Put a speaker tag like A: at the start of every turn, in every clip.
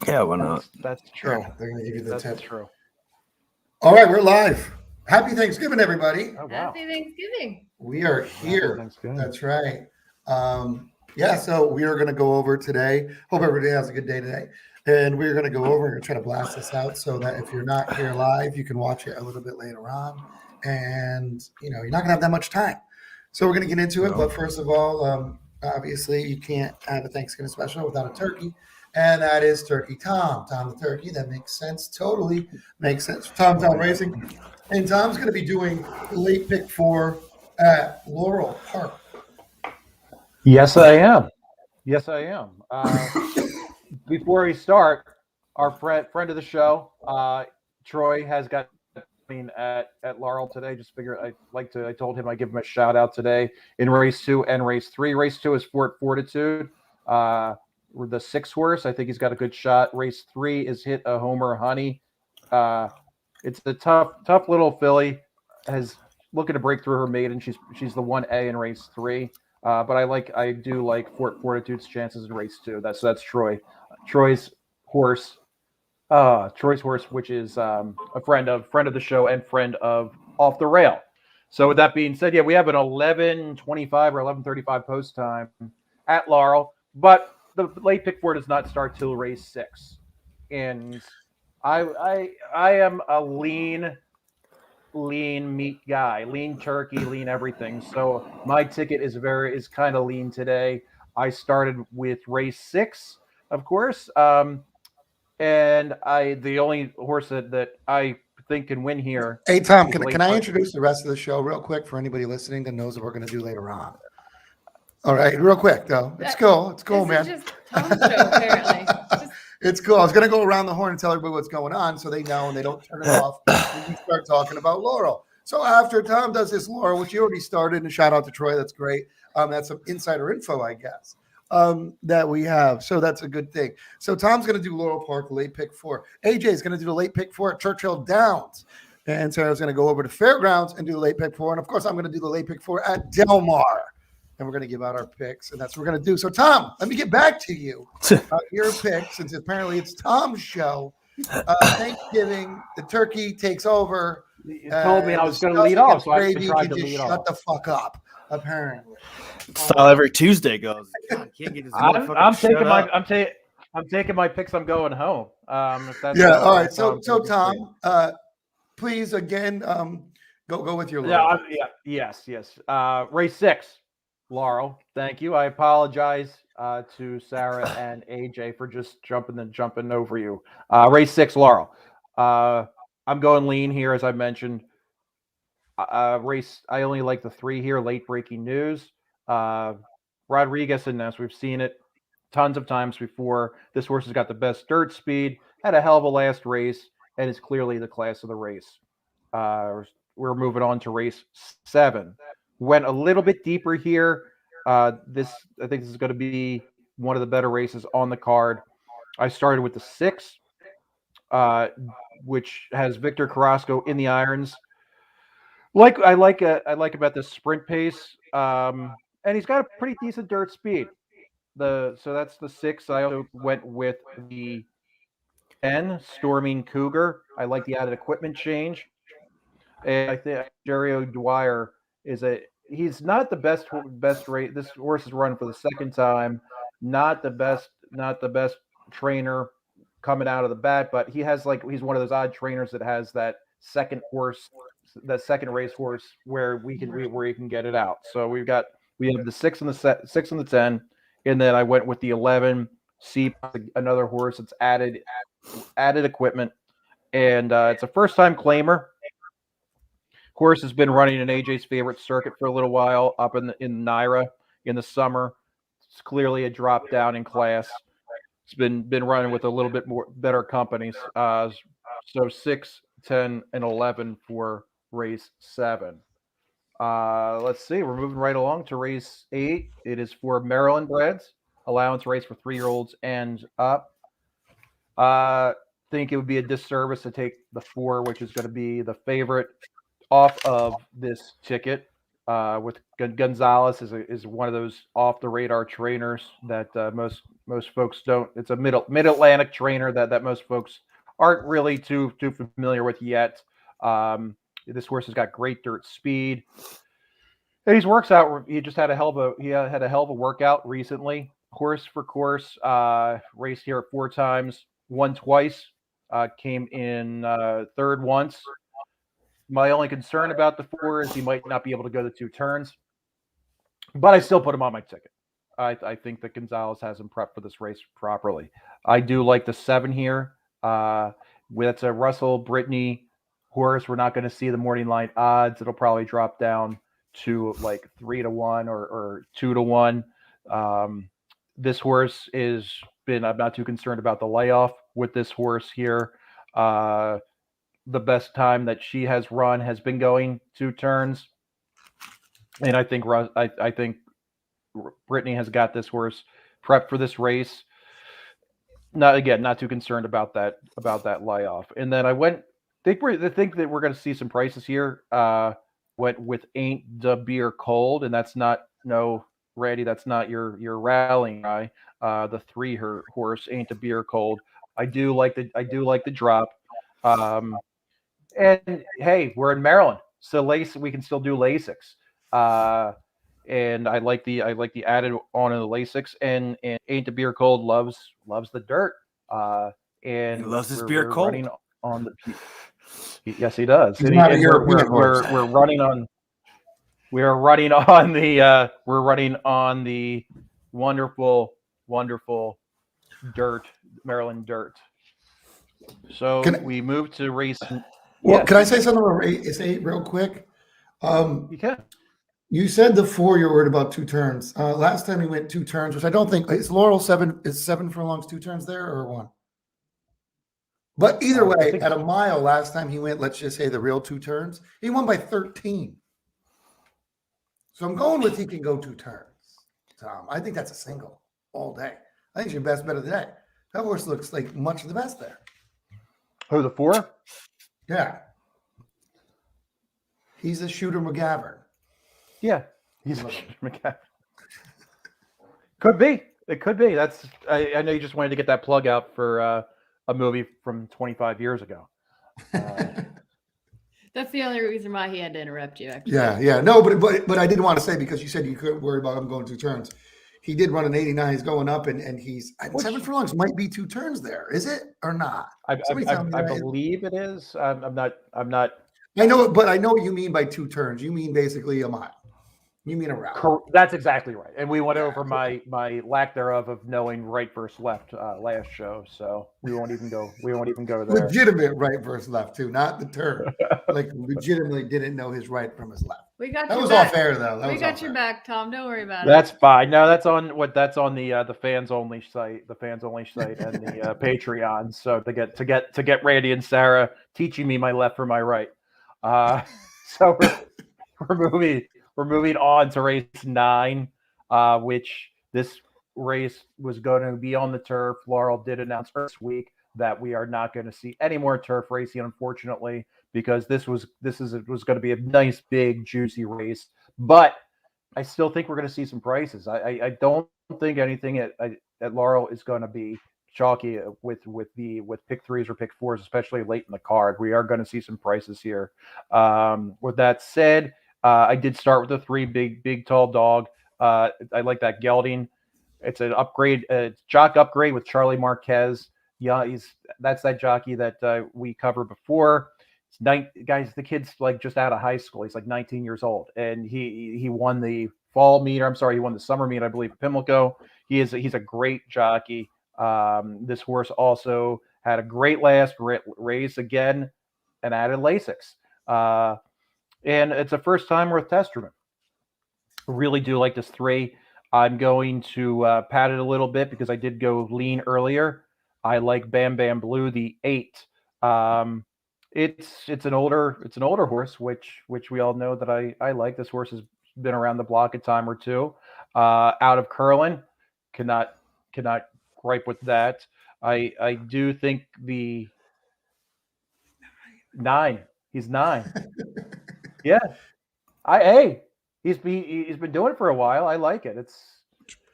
A: Yeah, why not?
B: That's true.
C: Yeah, they're going to give you the
B: That's
C: tip.
B: true.
C: All right, we're live. Happy Thanksgiving, everybody.
B: Oh, wow.
D: Happy Thanksgiving.
C: We are here.
B: Thanksgiving.
C: That's right. So we are going to go over today. Hope everybody has a good day today. And we're going to go over and try to blast this out so that if you're not here live, you can watch it a little bit later on. And, you're not going to have that much time. So we're going to get into it.
A: No.
C: But first of all, obviously, you can't have a Thanksgiving special without a turkey. And that is Turkey Tom. Tom the Turkey. That makes sense. Totally makes sense. Tom Racing. And Tom's going to be doing the late pick 4 at Laurel Park.
B: Yes, I am. Before we start, our friend of the show, Troy, has got at Laurel today. Just figure I told him I'd give him a shout out today in race 2 and race 3. Race 2 is Fort Fortitude. The 6 horse. I think he's got a good shot. Race 3 is Hit a Homer Honey. It's a tough little filly. Has looking to break through her maiden. She's the 1A in race 3. But I do like Fort Fortitude's chances in race 2. That's Troy. Troy's horse, which is a friend of the show and friend of Off the Rail. So with that being said, yeah, we have an 11:25 or 11:35 post time at Laurel, but the late pick 4 does not start till race 6, and I am a lean meat guy, lean turkey, lean everything. So my ticket is kind of lean today. I started with race 6, of course, and the only horse that I think can win here.
C: Hey Tom, can I introduce the rest of the show real quick for anybody listening that knows what we're going to do later on? All right, real quick though. It's cool, man.
D: It's just Tom's show, apparently.
C: It's cool. I was going to go around the horn and tell everybody what's going on so they know and they don't turn it off when we start talking about Laurel. So after Tom does this Laurel, which he already started, and shout out to Troy, that's great. That's some insider info, I guess, that we have. So that's a good thing. So Tom's going to do Laurel Park, late pick 4. AJ is going to do the late pick 4 at Churchill Downs. And Sarah's going to go over to Fairgrounds and do the late pick 4. And of course, I'm going to do the late pick 4 at Del Mar. And we're going to give out our picks, and that's what we're going to do. So, Tom, let me get back to you. Your pick, since apparently it's Tom's show. Thanksgiving, the turkey takes over.
B: You told me I was going to lead off, so I tried to lead off.
C: Shut the fuck up, apparently.
A: That's how every Tuesday goes. God, can't get this
B: I'm taking my picks. I'm going home. If that's
C: all right. So Tom, please again, go with your.
B: Yes. Race 6. Laurel, thank you. I apologize to Sarah and AJ for just jumping over you. Race 6, Laurel. I'm going lean here, as I mentioned. I only like the 3 here. Late breaking news. Rodriguez in this. We've seen it tons of times before. This horse has got the best dirt speed. Had a hell of a last race, and is clearly the class of the race. We're moving on to race 7. Went a little bit deeper here. I think this is going to be one of the better races on the card. I started with the 6, which has Victor Carrasco in the irons. I like about the sprint pace, and he's got a pretty decent dirt speed. So that's the 6. I also went with the 10, Storming Cougar. I like the added equipment change, and I think Jerry O'Dwyer he's not the best rate. This horse is run for the second time. Not the best trainer coming out of the bat, but he's one of those odd trainers that has that second race horse where he can get it out. So we have the 6 and the 10, and then I went with the 11, another horse that's added equipment, and it's a first time claimer. Horse has been running in AJ's favorite circuit for a little while up in Naira in the summer. It's clearly a drop down in class. It's been running with a little bit better companies. So 6, 10, and 11 for race 7. Let's see. We're moving right along to race 8. It is for Maryland breds. Allowance race for 3-year-olds and up. Think it would be a disservice to take the 4, which is going to be the favorite, off of this ticket. with Gonzalez is one of those off the radar trainers that most folks don't. It's a mid Atlantic trainer that most folks aren't really too familiar with yet. This horse has got great dirt speed. And he works out. He just had a hell of a workout recently. Course for course, raced here 4 times, won twice, came in third once. My only concern about the 4 is he might not be able to go the 2 turns, but I still put him on my ticket. I think that Gonzalez has him prepped for this race properly. I do like the 7 here. With a Russell Brittany horse, we're not going to see the morning line odds. It'll probably drop down to like 3-1 or 2-1. This horse I'm not too concerned about the layoff with this horse here. The best time that she has run has been going 2 turns. And I think Brittany has got this horse prepped for this race. Not too concerned about that layoff. And then I think that we're going to see some prices here. Went with Ain't the Beer Cold, and that's not Randy. That's not your rallying guy. The 3 horse Ain't the Beer Cold. I do like the drop. And hey, we're in Maryland, so we can still do Lasix. And I like the added on of the Lasix, and Ain't the Beer Cold loves the dirt. And
A: He loves his beer cold.
B: Running on the. Yes, he does.
C: He's not a European horse.
B: We're running on the wonderful dirt, Maryland dirt. So we move to race.
C: Well, can I say something about race 8 real quick?
B: You can.
C: You said the 4 you're worried about 2 turns. Last time he went 2 turns, which I don't think is Laurel 7. Is 7 furlongs 2 turns there or 1? But either way, at a mile last time he went, let's just say the real 2 turns, he won by 13. So I'm going with he can go 2 turns. Tom, I think that's a single all day. I think it's your best bet of the day. That horse looks like much of the best there.
B: Who, the 4?
C: Yeah. He's a Shooter McGavern.
B: Yeah, he's a Shooter McGavern. Could be. It could be. I know you just wanted to get that plug out for a movie from 25 years ago.
D: That's the only reason why he had to interrupt you, actually.
C: Yeah. No, but I didn't want to say, because you said you couldn't worry about him going 2 turns. He did run an 89. He's going up, and he's 7 furlongs might be 2 turns there. Is it or not?
B: I believe it is. I'm not.
C: I know it, but I know what you mean by 2 turns. You mean basically a mile. You mean a route.
B: That's exactly right. And we went over my lack thereof of knowing right versus left last show, so we won't even go there.
C: Legitimate right versus left too, not the turn. Like legitimately didn't know his right from his left.
D: We got
C: that
D: your
C: was
D: back.
C: all fair though.
D: We got your back, Tom. Don't worry about
B: That's fine. No, that's on the fans only site, and the Patreon. So to get Randy and Sarah teaching me my left from my right. So we're moving on to race 9, which this race was going to be on the turf. Laurel did announce this week that we are not going to see any more turf racing, unfortunately, because this was going to be a nice, big, juicy race. But I still think we're going to see some prices. I don't think anything at Laurel is going to be chalky with pick 3s or pick 4s, especially late in the card. We are going to see some prices here. With that said, I did start with the 3 big tall dog. I like that gelding. It's an upgrade, jock upgrade with Charlie Marquez. Yeah, that's that jockey that we covered before. Guys, the kid's like just out of high school. He's like 19 years old, and he won the fall meet. He won the summer meet, I believe, at Pimlico. He's a great jockey. This horse also had a great last race again, and added Lasix. And it's a first time worth Testerman. Really do like this 3. I'm going to pad it a little bit because I did go lean earlier. I like Bam Bam Blue, the 8. It's an older horse, which we all know that I like. This horse has been around the block a time or 2. Out of Curlin, cannot gripe with that. I do think the 9. He's 9. Yeah. he's been doing it for a while. I like it.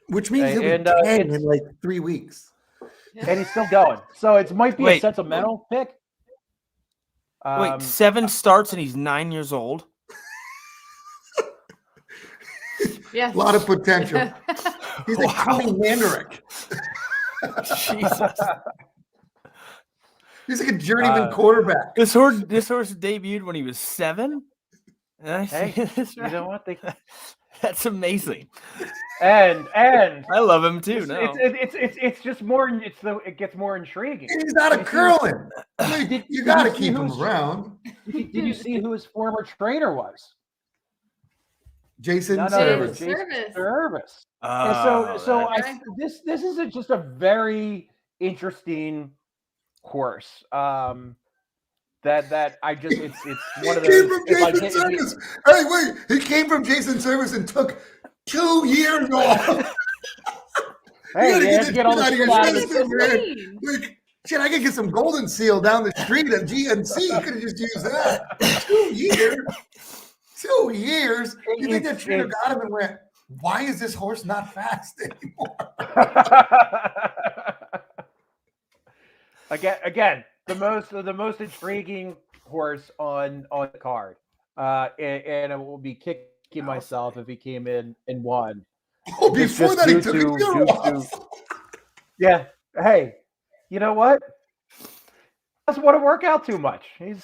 C: Which means he'll be
B: And,
C: 10 in like 3 weeks.
B: and he's still going. So it might be a sentimental pick.
A: Wait, 7 starts and he's 9 years old.
D: Yeah.
C: A lot of potential. He's like Tony Mandarick.
A: Jesus.
C: He's like a journeyman quarterback.
A: This horse debuted when he was 7.
B: Hey, you know what?
A: That's amazing.
B: And
A: I love him too.
B: It's just more. It gets more intriguing.
C: He's out of curling. You got to keep him around.
B: Did you see who his former trainer was?
C: Jason
D: Service.
B: Service. This is just a very interesting horse. That I just it's one of those.
C: Hey, wait! He came from Jason Service and took 2 years off.
B: Hey, you had to get all the shit out of
C: it, like, shit, I could get some Golden Seal down the street at GNC. You could have just used that. 2 years. 2 years. You think that trainer got him and went, why is this horse not fast anymore?
B: Again, the most intriguing horse on the card, and I will be kicking myself if he came in and won.
C: Oh, before that, he took a year off.
B: Yeah. Hey, you know what? Doesn't want to work out too much. He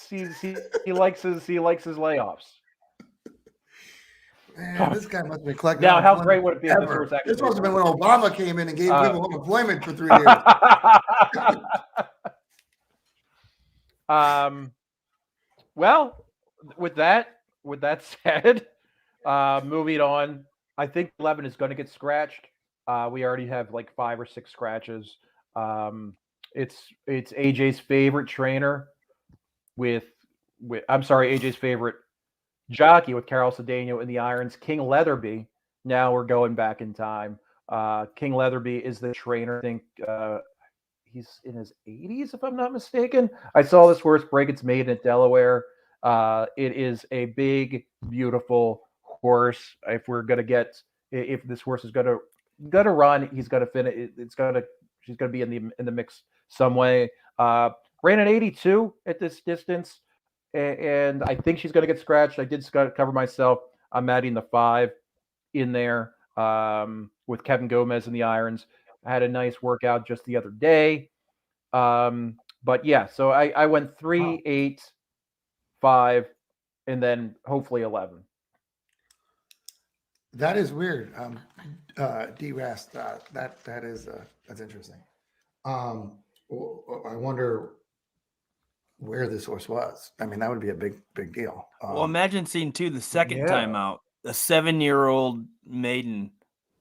B: likes his layoffs.
C: Man, this guy must have been collecting.
B: Now, how great would it be if this horse actually?
C: This must have been when Obama came in and gave people unemployment for 3 years.
B: Well, with that said, moving on, I think 11 is going to get scratched. We already have like 5 or 6 scratches. It's AJ's favorite trainer AJ's favorite jockey with Carol Cedeno in the irons, King Leatherby. Now we're going back in time. King Leatherby is the trainer. I think he's in his 80s, if I'm not mistaken. I saw this horse break its maiden at Delaware. It is a big, beautiful horse. If this horse is gonna run, he's gonna finish. She's gonna be in the mix some way. Ran at 82 at this distance, and I think she's gonna get scratched. I did cover myself. I'm adding the 5 in there with Kevin Gomez in the irons. I had a nice workout just the other day. But yeah, so I went 3, 8, 5, and then hopefully 11.
C: That is weird. D-Rast, that's interesting. I wonder where this horse was. I mean, that would be a big deal.
A: Well, imagine seeing the second time out, a 7-year-old maiden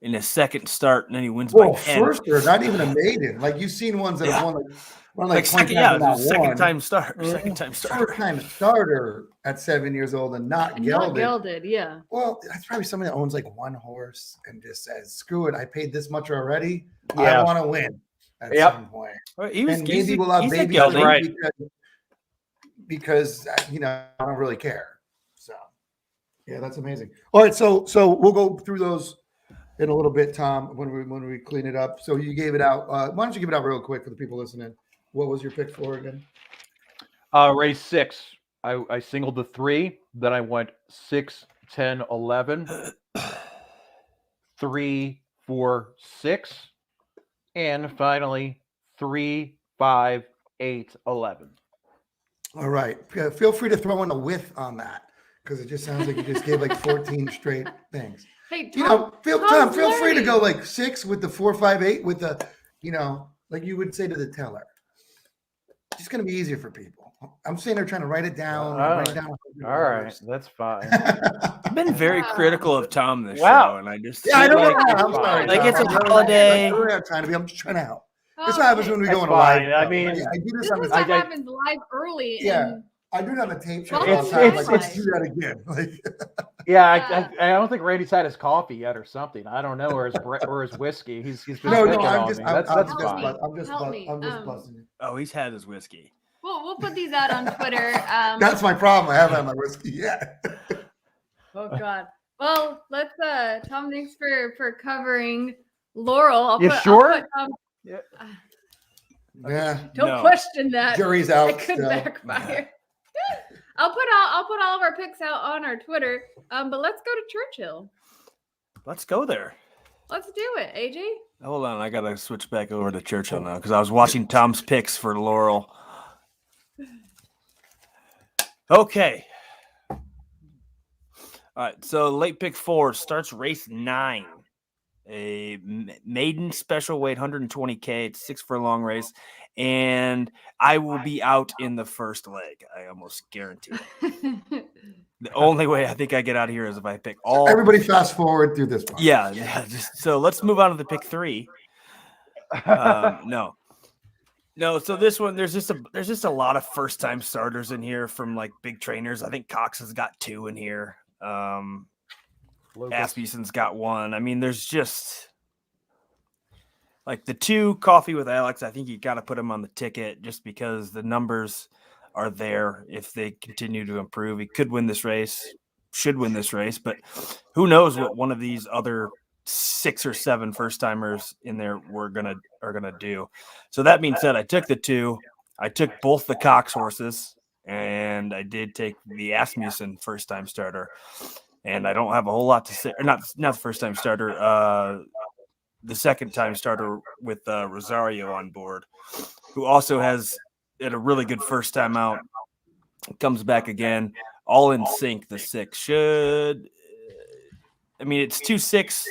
A: in his second start, and then he wins by 10.
C: First, or not even a maiden. Like you've seen ones that have won
A: second time start.
C: First time starter at 7 years old and not gelded.
D: Yeah.
C: Well, that's probably somebody that owns like one horse and just says, "Screw it, I paid this much already. I want to win." At some point, maybe we'll have babies right because I don't really care. So, yeah, that's amazing. All right, so we'll go through those in a little bit, Tom, when we clean it up. So you gave it out. Why don't you give it out real quick for the people listening? What was your pick for again?
B: Race 6. I singled the 3. Then I went 6, 10, 11, 3, 4, 6, and finally 3, 5, 8, 11.
C: All right. Feel free to throw in a width on that because it just sounds like you just gave like 14 straight things.
D: Hey, Tom,
C: feel free to go like 6 with the 4, 5, 8 with the, like you would say to the teller. It's just going to be easier for people. I'm sitting there trying to write it down.
B: All right. That's fine.
A: I've been very critical of Tom this show, and I just
C: I don't know. I'm sorry.
A: Like it's a holiday.
C: I'm just trying to help. This happens when we go on a live.
B: I mean,
C: I do this on the
D: happens live early.
C: Yeah. I do it on the tape show.
B: Let's
C: do that again.
B: I don't think Randy's had his coffee yet or something. I don't know, or his whiskey. He's been picking on me. That's fine.
C: I'm just busting it.
A: Oh, he's had his whiskey.
D: Well, we'll put these out on Twitter.
C: That's my problem. I haven't had my whiskey yet.
D: Oh God. Well, let's Tom, thanks for covering Laurel.
B: You sure?
C: Yeah.
D: Don't question that.
C: Jury's out.
D: It could
C: still.
D: backfire. I'll put all of our picks out on our Twitter. But let's go to Churchill.
A: Let's go there.
D: Let's do it, AJ.
A: Hold on, I gotta switch back over to Churchill now because I was watching Tom's picks for Laurel. Okay. All right, so late pick 4 starts race 9. A maiden special weight, 120K. It's 6 furlong race, and I will be out in the first leg. I almost guarantee it. The only way I think I get out of here is if I pick all.
C: Everybody fast forward through this part.
A: Yeah. So let's move on to the pick 3. No. So this one, there's just a lot of first time starters in here from like big trainers. I think Cox has got 2 in here. Asmussen's got 1. I mean, there's just like the 2 Coffee with Alex. I think you got to put him on the ticket just because the numbers are there. If they continue to improve, he could win this race, should win this race, but who knows what one of these other 6 or 7 first timers in there are gonna do. So that being said, I took the 2. I took both the Cox horses, and I did take the Asmussen first time starter. And I don't have a whole lot to say. Or not the first time starter. The second time starter with Rosario on board, who also has had a really good first time out. Comes back again, all in sync. The 6 should. I mean, it's 2-6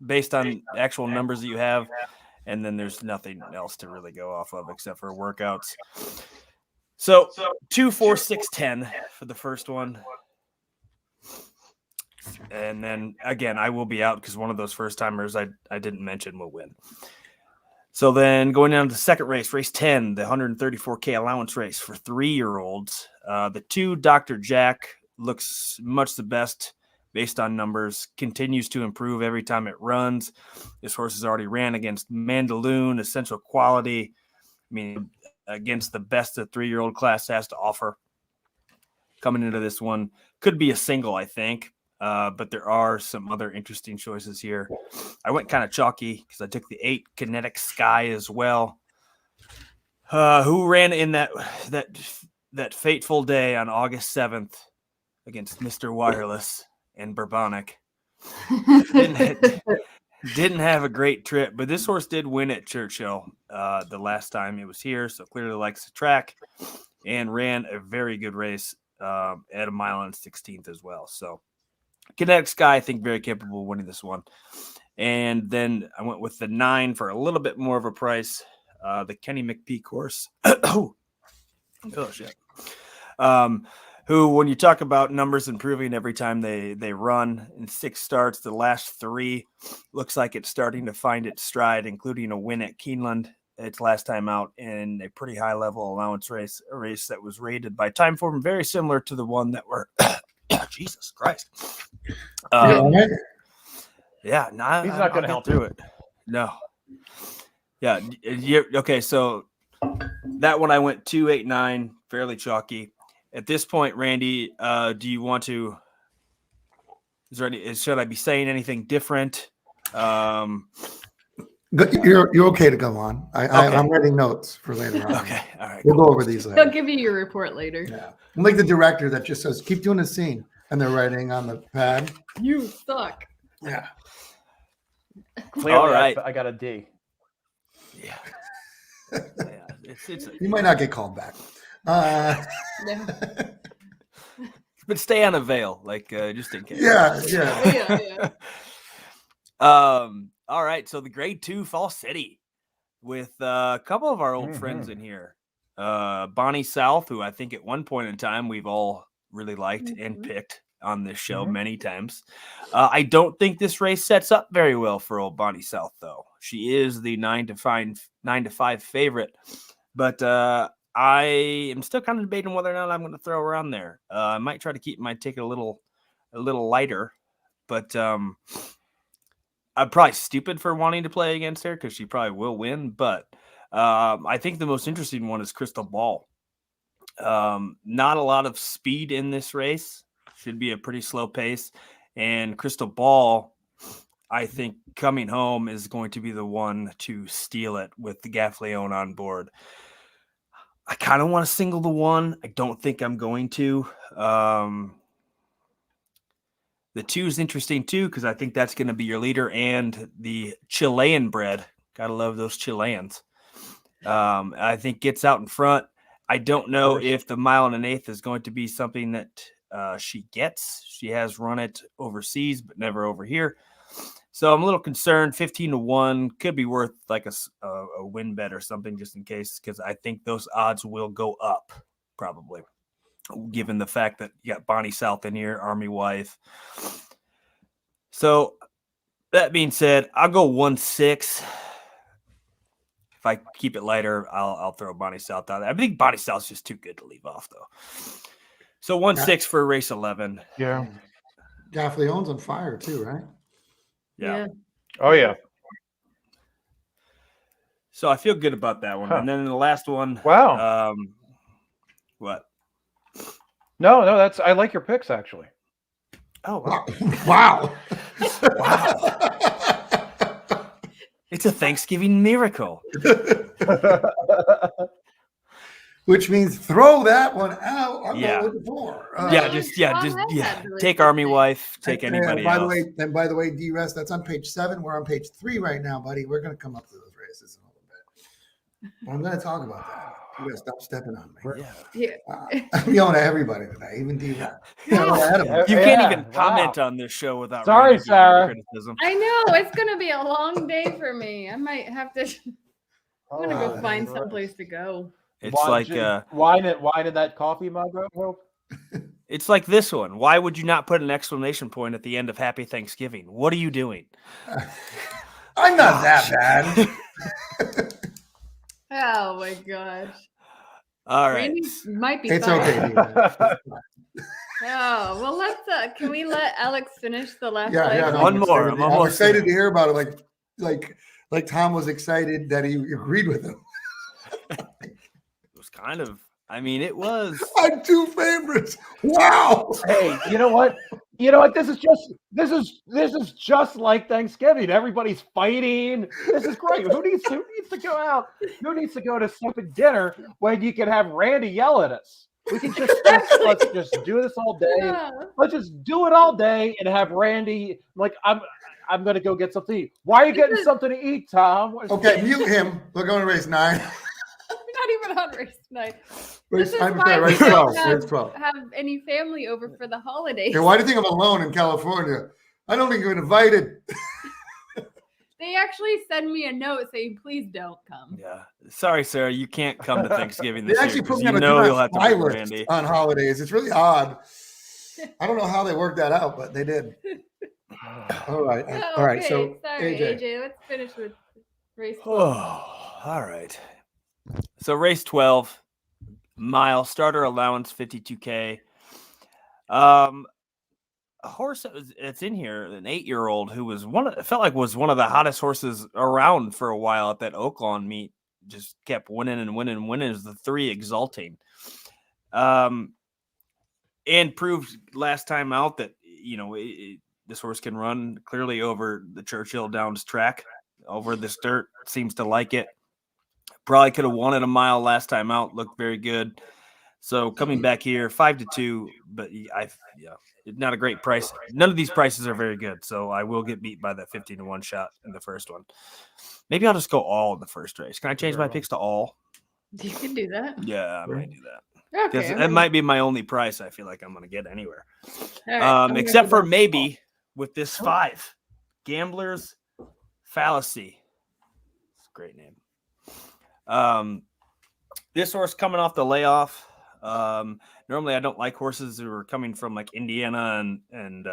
A: based on actual numbers that you have, and then there's nothing else to really go off of except for workouts. So 2, 4, 6, 10 for the first one. And then again, I will be out because one of those first timers I didn't mention will win. So then going down to the second race, race 10, the 134K allowance race for 3-year-olds. The 2 Dr. Jack looks much the best based on numbers, continues to improve every time it runs. This horse has already ran against Mandaloon, Essential Quality. I mean, against the best the 3-year-old class has to offer. Coming into this one, could be a single, I think. But there are some other interesting choices here. I went kind of chalky because I took the 8 Kinetic Sky as well. Who ran in that fateful day on August 7th against Mr. Wireless and Bourbonic. Didn't have a great trip, but this horse did win at Churchill the last time it was here, so clearly likes the track and ran a very good race at 1 mile and 16th as well. So Kinetic Sky, I think, very capable of winning this one. And then I went with the 9 for a little bit more of a price. The Kenny McPeak horse. Oh, shit. Who, when you talk about numbers improving every time they run in 6 starts, the last 3 looks like it's starting to find its stride, including a win at Keeneland its last time out in a pretty high level allowance race, a race that was rated by Timeform very similar to the one that were Jesus Christ. Yeah, nah,
B: he's not going to help
A: through it. No. Yeah. Okay. So that one I went 2, 8, 9, fairly chalky. At this point, Randy, do you want to? Should I be saying anything different?
C: You're okay to go on. I'm writing notes for later on.
A: Okay. All right.
C: We'll go over these later.
D: He'll give you your report later.
C: Yeah. I'm like the director that just says, keep doing the scene. And they're writing on the pad.
D: You suck.
C: Yeah.
B: Clearly,
A: all right.
B: I got a D.
A: Yeah.
C: You might not get called back.
D: Yeah.
A: But stay on a veil, like just in case.
C: Yeah.
A: All right. So the grade 2 Fall City with a couple of our old friends in here. Bonnie South, who I think at one point in time we've all really liked and picked on this show many times. I don't think this race sets up very well for old Bonnie South, though. She is the 9-5 favorite, but I am still kind of debating whether or not I'm going to throw her on there. I might try to keep my ticket a little lighter, but I'm probably stupid for wanting to play against her because she probably will win. But I think the most interesting one is Crystal Ball. Not a lot of speed in this race. Should be a pretty slow pace. And Crystal Ball, I think coming home is going to be the one to steal it with the Gaffleone on board. I kind of want to single the one. I don't think I'm going to. The 2 is interesting too, because I think that's going to be your leader, and the Chilean bred. Gotta love those Chileans. I think gets out in front. I don't know if the 1 1/8 is going to be something that she gets. She has run it overseas, but never over here. So I'm a little concerned. 15-1 could be worth like a win bet or something just in case, because I think those odds will go up probably, given the fact that you got Bonnie South in here, Army Wife. So that being said, I'll go 1-6. If I keep it lighter, I'll throw Bonnie South out there. I think Bonnie South's just too good to leave off, though. So 1-6 for race 11.
B: Yeah.
C: Gaffleone's on fire too, right?
A: Yeah.
B: Oh yeah.
A: So I feel good about that one.
B: Huh.
A: And then the last one.
B: Wow.
A: What?
B: No, that's I like your picks actually.
A: Oh, wow.
C: Wow.
A: It's a Thanksgiving miracle.
C: Which means throw that one out. I'm
A: Yeah.
C: going with the 4.
A: Yeah. Take Army Wife. Take anybody
C: by
A: else.
C: By the way, D-Rest, that's on page 7. We're on page 3 right now, buddy. We're going to come up to those races in a little bit. But I'm going to talk about that. You gotta stop stepping on me.
D: Yeah.
C: I'm yelling at everybody today, even D-Rest. You
A: can't even comment on this show without
B: Sorry,
A: really giving
B: Sarah.
A: criticism.
D: I know it's gonna be a long day for me. I might have to. I'm gonna go find someplace to go.
A: It's like
B: wine in that coffee mug. Hope.
A: It's like this one. Why would you not put an exclamation point at the end of Happy Thanksgiving? What are you doing?
C: I'm not that bad.
D: Oh my gosh.
A: All right.
D: Randy might be.
C: It's
D: fired.
C: okay.
D: Oh well, let's. Can we let Alex finish the last?
C: Yeah.
D: leg?
A: One more.
C: I'm excited to hear about it. Like Tom was excited that he agreed with him.
A: It was kind of. I mean, it was.
C: I had 2 favorites. Wow.
B: Hey, you know what? This is just like Thanksgiving. Everybody's fighting. This is great. Who needs to go out? Who needs to go to stupid dinner when you can have Randy yell at us? We can let's just do this all day.
D: Yeah.
B: Let's just do it all day and have Randy like I'm gonna go get something to eat. Why are you getting something to eat, Tom?
C: Okay, mute him. We're going to race 9.
D: Not even on race night.
C: Race
D: This is
C: 9,
D: why we
C: race
D: don't
C: 12. Race 12.
D: have any family over for the holidays.
C: Hey, why do you think I'm alone in California? I don't think you're invited.
D: They actually send me a note saying, "Please don't come."
A: Yeah. Sorry, Sarah. You can't come to Thanksgiving
C: They
A: this
C: actually
A: year.
C: put me
A: 'Cause
C: on a
A: you'll
C: do
A: have
C: not
A: to
C: fly
A: bring
C: list
A: Randy.
C: on holidays. It's really odd. I don't know how they worked that out, but they did. All right.
D: Oh,
C: All right.
D: okay.
C: So,
D: sorry,
C: AJ.
D: AJ. Let's finish with race 12.
A: Oh, all right. So race 12, mile starter allowance 52K. A horse that's in here, an 8-year-old who was felt like was one of the hottest horses around for a while at that Oaklawn meet. Just kept winning and winning and winning. Is the 3 Exalting. And proved last time out that this horse can run clearly over the Churchill Downs track. Over this dirt, seems to like it. Probably could have won it a mile last time out. Looked very good. So coming back here, 5-2, but not a great price. None of these prices are very good, so I will get beat by that 15-1 shot in the first one. Maybe I'll just go all in the first race. Can I change my picks to all?
D: You can do that.
A: Yeah, I might do that.
D: Okay.
A: Because it might be my only price I feel like I'm going to get anywhere.
D: All right,
A: Except for maybe with this 5. Gambler's Fallacy. It's a great name. This horse coming off the layoff. Normally I don't like horses who are coming from like Indiana and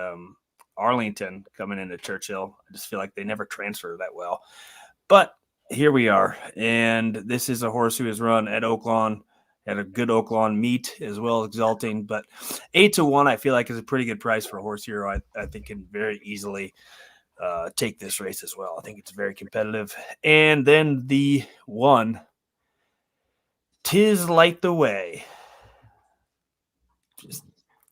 A: Arlington coming into Churchill. I just feel like they never transfer that well. But here we are. And this is a horse who has run at Oaklawn, had a good Oaklawn meet as well as Exalting. But 8-1, I feel like is a pretty good price for a horse here. I think can very easily take this race as well. I think it's very competitive. And then the 1, 'Tis Light the Way. Just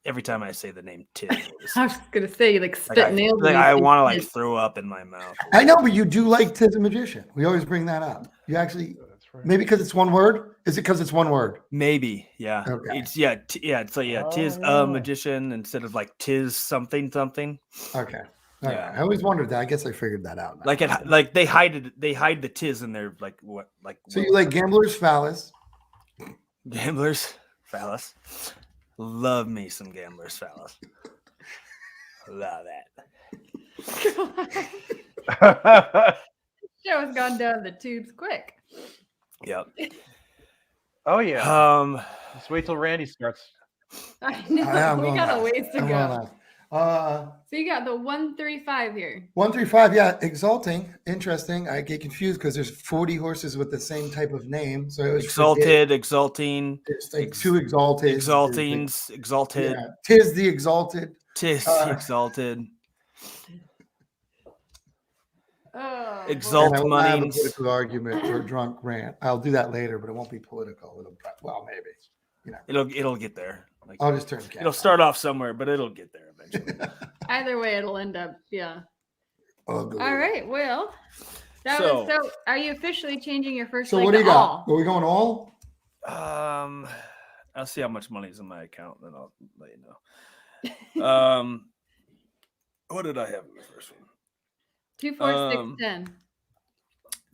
A: every time I say the name Tiz,
D: I was just gonna say, like spit nails. when you
A: I
D: say
A: want to like
D: Tiz.
A: throw up in my mouth.
C: I know, but you do like Tiz the Magician. We always bring that up. You actually,
B: That's right.
C: maybe because it's one word. Is it because it's one word?
A: Maybe, yeah.
C: Okay.
A: It's it's like Tiz
B: Oh, yeah.
A: magician instead of like Tiz something.
C: Okay. All right.
A: Yeah.
C: I always wondered that. I guess I figured that out. Now.
A: Like they hide the Tiz in their like what like.
C: So you like Gambler's Phallus?
A: Gamblers phallus? Love me some Gamblers phallus. Love that.
D: Show has gone down the tubes quick.
A: Yep.
B: Oh yeah. Just wait till Randy starts.
D: I know.
C: I'm
D: We
C: going
D: got a
C: last.
D: ways to
C: I'm
D: go.
C: going last.
D: So you got the 135 here.
C: 135. Yeah, exalting. Interesting. I get confused because there's 40 horses with the same type of name. So it was
A: Exalted, exalting,
C: It's like two exalted.
A: exaltings, exalted,
C: Yeah. Tis the exalted.
A: Tis exalted,
D: Oh,
A: Exalt-
C: And I will have a
A: Munnings.
C: political argument or a drunk rant. I'll do that later, but it won't be political. Well, maybe.
A: it'll get there. Like
C: I'll just turn the camera.
A: it'll start off somewhere, but it'll get there eventually.
D: either way, it'll end up. Yeah.
C: Ugly.
D: All right. Well,
A: So-
D: so are you officially changing your first
C: So
D: leg
C: what do you
D: to
C: got?
D: all?
C: Are we going all?
A: I'll see how much money's in my account, and then I'll let you know. What did I have in the first one?
D: 2, 4, 6, 10.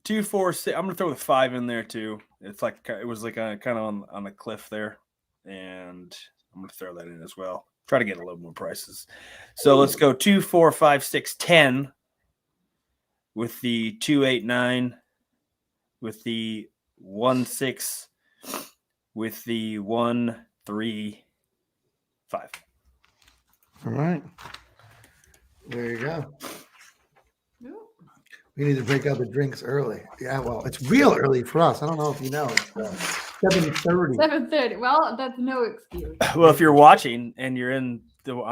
A: 2, 4, 6. I'm gonna throw the 5 in there too. It's like it was like kind of on a cliff there, and I'm gonna throw that in as well. Try to get a little more prices. So let's go 2, 4, 5, 6, 10 with the 2, 8, 9, with the 1, 6, with the 1, 3, 5.
C: All right. There you go.
D: Ooh.
C: We need to break out the drinks early. Yeah, well, it's real early for us. I don't know if you know. It's 7:30.
D: 7:30. Well, that's no excuse.
A: Well, if you're watching and you're on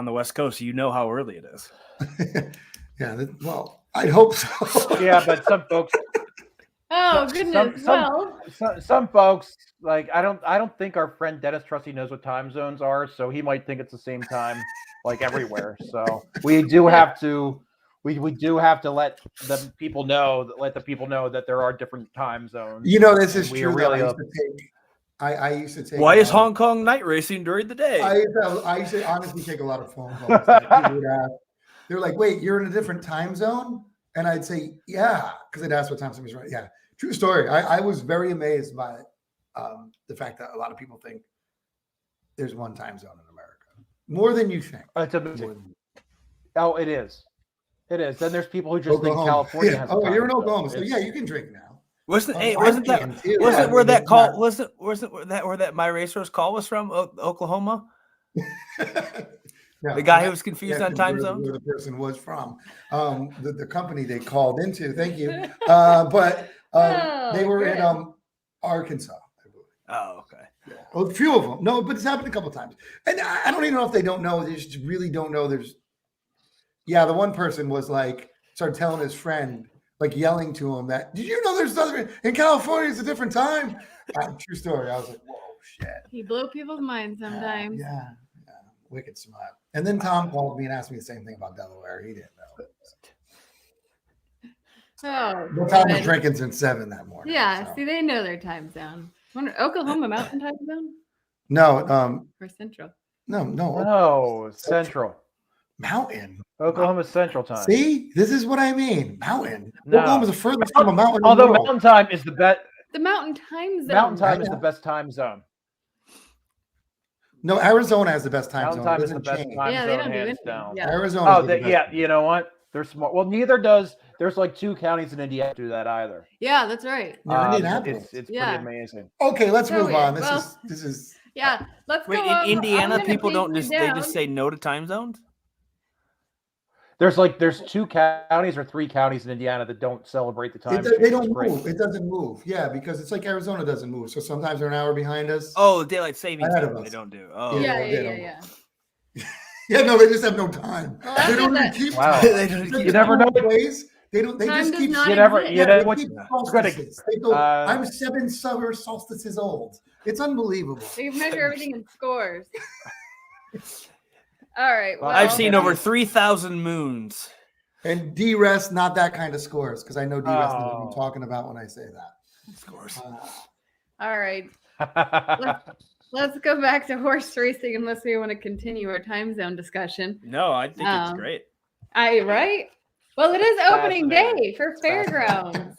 A: the West Coast, you know how early it is.
C: Yeah. Well, I'd hope so.
B: Yeah, but some folks,
D: Oh goodness. Well,
B: some folks like I don't think our friend Dennis Trusty knows what time zones are, so he might think it's the same time like everywhere. So we do have to let the people know that there are different time zones.
C: You know, this is
B: We
C: true.
B: are
C: Though.
B: really
C: I used to take.
A: Why is Hong Kong night racing during the day?
C: I used to honestly take a lot of phone calls. That people would ask. They're like, "Wait, you're in a different time zone?" And I'd say, "Yeah," because they'd ask what time somebody's right. Yeah, true story. I was very amazed by the fact that a lot of people think there's one time zone in America, more than you think.
B: It's
C: More
B: amazing.
C: than-
B: Oh, it is. It is. Then there's people who just think
C: Oklahoma.
B: California
C: Yeah.
B: has. a
C: Oh,
B: time
C: you're in
B: zone.
C: Oklahoma, so
B: It's-
C: yeah, you can drink now.
A: Wasn't
C: I
A: wasn't that
C: can too.
A: wasn't
C: Yeah,
A: where
C: I mean,
A: that
C: it's
A: call
C: not-
A: wasn't where that my racer's call was from Oklahoma?
C: Yeah,
A: The guy who
C: yeah,
A: was confused
C: yeah,
A: on time
C: where-
A: zones.
C: Where the person was from, the company they called into. Thank you, but they
D: Oh,
C: were in
D: good.
C: Arkansas, I believe.
A: Oh, okay.
C: Yeah. Well, a few of them. No, but it's happened a couple times, and I don't even know if they don't know. They just really don't know. The one person was like started telling his friend, like yelling to him that, "Did you know there's other in California? It's a different time." True story. I was like, "Whoa, shit."
D: you blow people's minds sometimes.
C: Yeah. Wicked smart. And then Tom called me and asked me the same thing about Delaware. He didn't know.
D: Oh,
C: But Tom was
D: good.
C: drinking since 7 that morning.
D: Yeah,
C: so.
D: see, they know their time zone. Oklahoma Mountain time zone
C: No,
D: or Central?
C: no,
B: No, Central.
C: Mountain.
B: Oklahoma Central time.
C: See, this is what I mean. Mountain.
B: No.
C: Oklahoma's the furthest from a mountain. in the
B: Although
C: world.
B: Mountain Time is the best.
D: The Mountain time zone.
B: Mountain Time
C: I
B: is the
C: know.
B: best time zone.
C: No, Arizona has the best time
B: Mountain
C: zone.
B: Time
C: It
B: is the
C: doesn't
B: best
C: change.
B: time
D: Yeah, they
B: zone,
D: don't do
B: hands
D: anything.
B: down.
D: Yeah.
C: Arizona.
B: Oh, yeah. You know what? They're smart. Well, neither does. There's like 2 counties in Indiana that do that either.
D: Yeah, that's right.
C: Indianapolis.
B: It's
D: Yeah.
B: pretty amazing.
C: Okay, let's
D: So
C: move
D: weird.
C: on.
D: Well-
C: This is.
D: Yeah, let's
A: Wait,
D: go.
A: in
D: I'm
A: Indiana,
D: gonna
A: people
D: chase
A: don't
D: you
A: just they
D: down.
A: just say no to time zones.
B: There's 2 counties or 3 counties in Indiana that don't celebrate the time.
C: They
B: change.
C: don't
B: It's great.
C: move. It doesn't move. Yeah, because it's like Arizona doesn't move. So sometimes they're an hour behind us.
A: Oh, daylight savings
C: Ahead of
A: time. They
C: us.
A: don't do. Oh,
C: Yeah.
D: Yeah.
C: Yeah, no, they just have no time.
D: Well,
C: they
D: after
C: don't even
D: that-
C: keep.
B: Wow.
A: They don't
C: They
A: keep-
B: You never know.
C: Days. They don't. They
D: Time
C: just
D: does
C: keep.
D: not
B: You never.
D: exist.
B: You
C: Yeah,
B: know
C: they
B: what?
C: keep
B: gotta-
C: solstices. They go,
B: uh,
C: I'm 7 summer solstices old. It's unbelievable.
D: They measure everything in scores. All right. Well,
A: I've seen over
B: Okay.
A: 3,000 moons.
C: And D-Rest, not that kind of scores, because I know D-Rest knows what I'm
B: Oh.
C: talking about when I say that.
A: Scores.
D: all right. Let's go back to horse racing unless we want to continue our time zone discussion.
A: No, I think it's
D: Um,
A: great.
D: Right? Well, it is opening
B: Fascinating.
D: day for fairgrounds.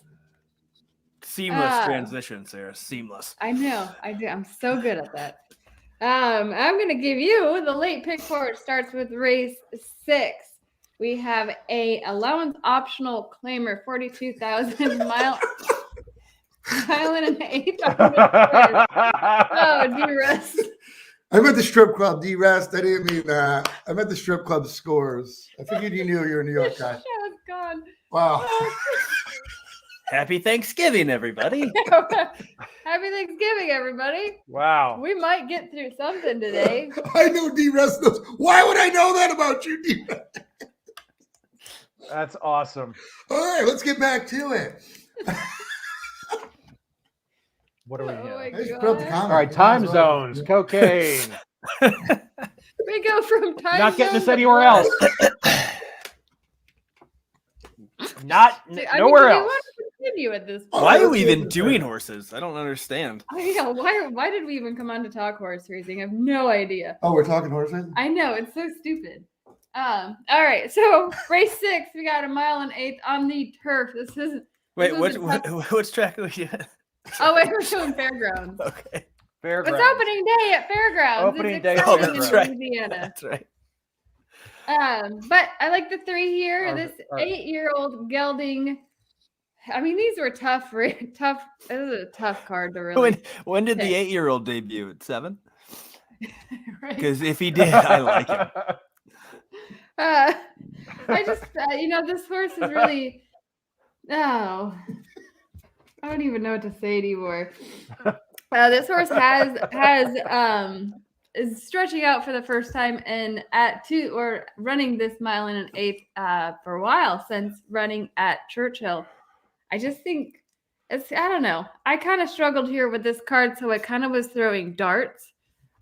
A: Seamless transition, Sarah. Seamless.
D: I know. I do. I'm so good at that. I'm going to give you the late pick for it. Starts with race 6. We have a allowance optional claimer, 42,000 mile and an eighth. Oh, D-Rest.
C: I meant the strip club, D-Rest. I didn't mean that. I meant the strip club scores. I figured you knew you're a New York guy.
D: Show's gone.
C: Wow.
A: Happy Thanksgiving, everybody.
D: Happy Thanksgiving, everybody.
B: Wow.
D: We might get through something today.
C: I know D-Rest knows. Why would I know that about you, D-Rest?
B: That's awesome.
C: All right, let's get back to it.
B: What do we
D: Oh my
B: have?
C: I just put up the
D: God.
C: comment.
B: All right, time zones, cocaine.
D: We go from time
B: Not getting
D: zone
B: this
D: to
B: anywhere
D: horse.
B: else. Not
D: I mean,
B: nowhere
D: do we
B: else.
D: want to continue at this point?
C: All
A: Why
C: right,
A: are
C: let's
A: we
C: go
A: even
C: to the
A: doing
C: third.
A: horses? I don't understand.
D: I know. Why did we even come on to talk horse racing? I have no idea.
C: Oh, we're talking horses?
D: I know, it's so stupid. All right, so race 6, we got a mile and eighth on the turf. This is
A: Wait,
D: was
A: what's track are we at?
D: oh wait, we're doing fairgrounds.
A: Okay.
B: Fairgrounds.
D: It's opening day at fairgrounds.
B: Opening
D: It's
B: day at
D: exciting in
A: Fairgrounds. That's right.
D: Louisiana.
A: That's right.
D: But I like the 3 here. This
B: Our-
D: 8-year-old gelding. I mean, these were tough. Tough. This is a tough card to really.
A: When did the
D: pick.
A: 8-year-old debut? At 7?
D: Right?
A: Because if he did, I like him.
D: I just, this horse is really. Oh, I don't even know what to say anymore. This horse is stretching out for the first time and running this mile and an eighth for a while since running at Churchill. I just think I don't know. I kind of struggled here with this card, so I kind of was throwing darts.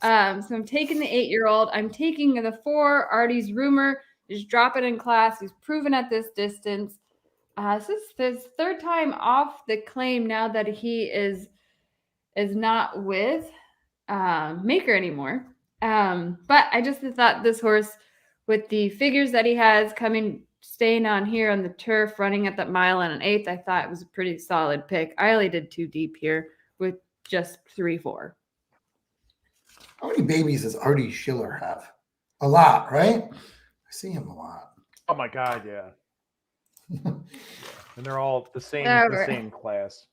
D: So I'm taking the 8-year-old. I'm taking the 4, Artie's Rumor. Just drop it in class. He's proven at this distance. This is his 3rd time off the claim now that he is not with Maker anymore. But I just thought this horse, with the figures that he has staying on here on the turf, running at that mile and an eighth, I thought it was a pretty solid pick. I only did 2 deep here with just 3-4.
C: How many babies does Artie Schiller have? A lot, right? I see him a lot.
B: Oh my God, yeah. And they're all the same class.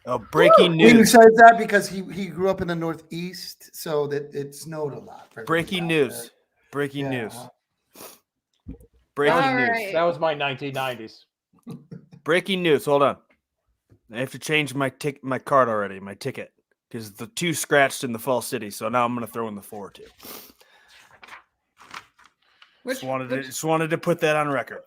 A: Oh, breaking
C: He
A: news.
C: says that because he grew up in the Northeast, so that it snowed a lot. for
A: Breaking
C: everybody out
A: news. Breaking
C: Yeah.
A: news. Breaking
D: All
A: news.
D: right.
B: That was my 1990s.
A: Breaking news. Hold on. I have to change my card already, my ticket, because the 2 scratched in the Fall City. So now I'm going to throw in the 4 too. Just wanted to put that on record.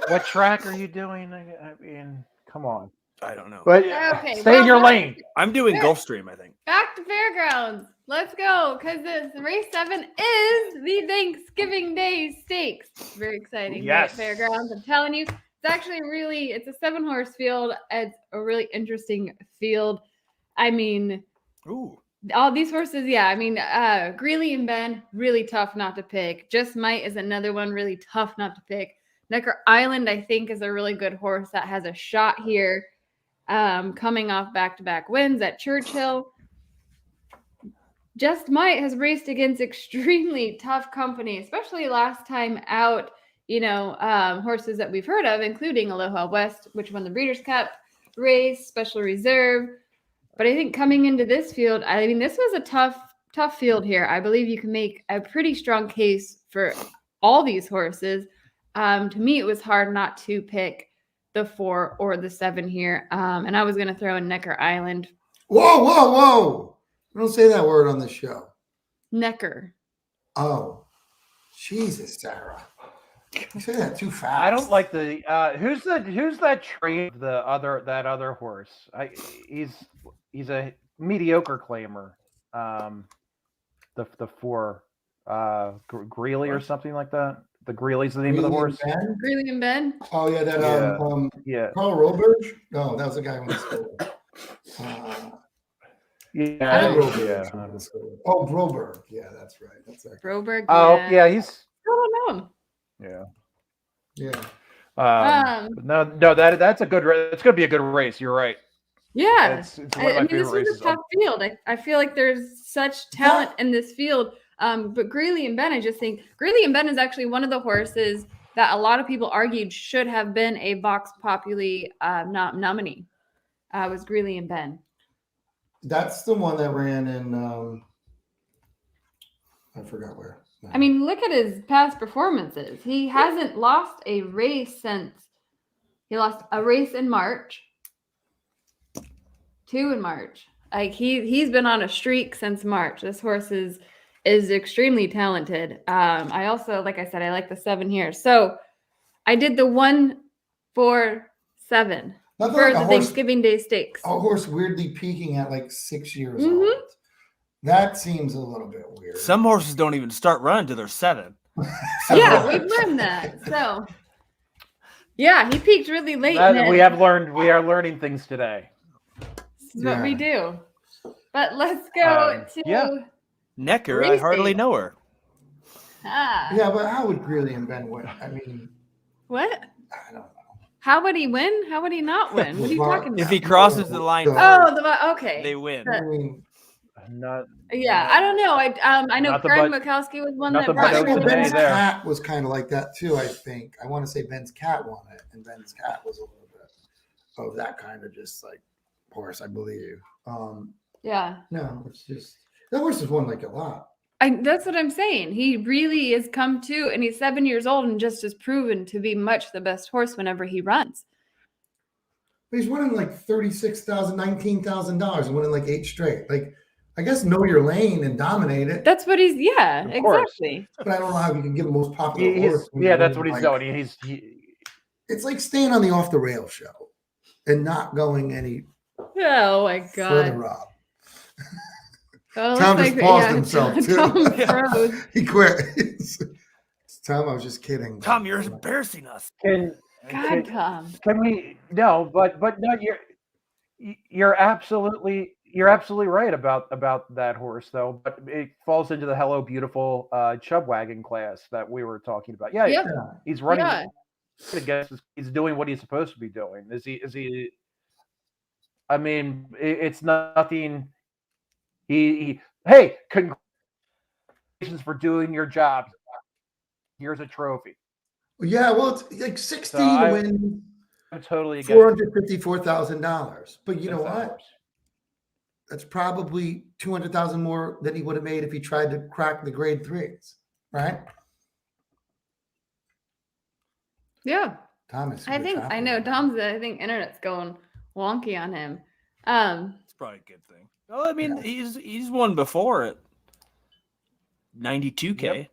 B: What track are you doing? I mean, come on.
A: I don't know.
B: But
D: Okay,
B: stay in your
D: well,
B: lane.
A: I'm doing
D: Sure.
A: Gulfstream, I think.
D: Back to fairgrounds. Let's go, because this race 7 is the Thanksgiving Day Stakes. Very exciting day at
B: Yes.
D: fairgrounds. I'm telling you, it's actually it's a 7-horse field. It's a really interesting field. I mean,
A: Ooh.
D: all these horses, yeah. I mean, Greeley and Ben, really tough not to pick. Just Might is another one really tough not to pick. Necker Island, I think, is a really good horse that has a shot here, coming off back-to-back wins at Churchill. Just Might has raced against extremely tough company, especially last time out, horses that we've heard of, including Aloha West, which won the Breeders' Cup race, Special Reserve. But I think coming into this field, I mean, this was a tough field here. I believe you can make a pretty strong case for all these horses. To me, it was hard not to pick the 4 or the 7 here. And I was going to throw in Necker Island.
C: Whoa, whoa, whoa. We don't say that word on the show.
D: Necker.
C: Oh, Jesus, Sarah. You say that too fast.
B: I don't like the who's that train that other horse. He's a mediocre claimer. The four Greeley or something like that. The Greeley's the name of the horse.
D: Greeley and Ben.
C: Oh yeah, that
B: Yeah.
C: Carl Roberge. No, that was the guy who went to school. Oh, Broberg. Yeah, that's right. That's that.
D: Broberg.
C: Oh,
B: yeah, he's.
D: I don't know him.
B: Yeah.
C: Yeah.
B: No, that's a good. It's going to be a good race. You're right.
D: Yeah,
B: it's one of my favorite
D: this
B: races.
D: is a tough field. I feel like there's such talent in this field. But Greeley and Ben, I just think Greeley and Ben is actually one of the horses that a lot of people argued should have been a Vox Populi nominee. Was Greeley and Ben.
C: That's the one that ran in. I forgot where.
D: I mean, look at his past performances. He hasn't lost a race since he lost a race in March. 2 in March. Like he's been on a streak since March. This horse is extremely talented. I also, like I said, I like the 7 here. So I did the 1, 4, 7 for
C: like
D: the Thanksgiving Day Stakes.
C: A horse weirdly peaking at like 6 years old. That seems a little bit weird.
A: Some horses don't even start running till they're 7.
D: Yeah, we've learned that. So yeah, he peaked really late.
B: We are learning things today.
D: That's what we do. But let's go to
A: Necker.
D: racing.
A: I hardly know her.
C: Yeah, but how would Greeley and Ben win? I mean,
D: what?
C: I don't know.
D: How would he win? How would he not win? What are you talking about?
A: If he crosses the line,
D: okay,
A: they win.
C: I mean,
D: I don't know. I know Karen Murkowski was one that brought
C: Ben's cat was kind of like that too. I think I want to say Ben's cat won it, and Ben's cat was a little bit of that kind of just like horse, I believe.
D: Yeah.
C: No, it's just that horse has won like a lot.
D: That's what I'm saying. He really has come to, and he's 7 years old and just has proven to be much the best horse whenever he runs.
C: But he's winning like $36,000, $19,000 and winning like 8 straight. Like, I guess know your lane and dominate it.
D: That's what he's, exactly.
C: But I don't know how you can give the most popular horse.
B: That's what he's doing.
C: It's like staying on the off the rail show and not going any
D: oh my god
C: further up.
D: Tom
C: just paused himself too. He quit. Tom, I was just kidding.
A: Tom, you're embarrassing us.
D: Tom.
B: Can we? No, but no. You're absolutely right about that horse though. But it falls into the Hello Beautiful Chub Wagon class that we were talking about. Yeah. He's running. I guess he's doing what he's supposed to be doing. Is he? I mean, it's nothing. Hey, congratulations for doing your job. Here's a trophy.
C: Yeah, well, it's like 16 to win.
B: I'm totally
C: $454,000. But you know what? That's probably $200,000 more than he would have made if he tried to crack the grade 3s, right?
D: Yeah.
C: Thomas.
D: I think internet's going wonky on him.
A: It's probably a good thing. Well, I mean, he's won before at 92K.
B: Yep.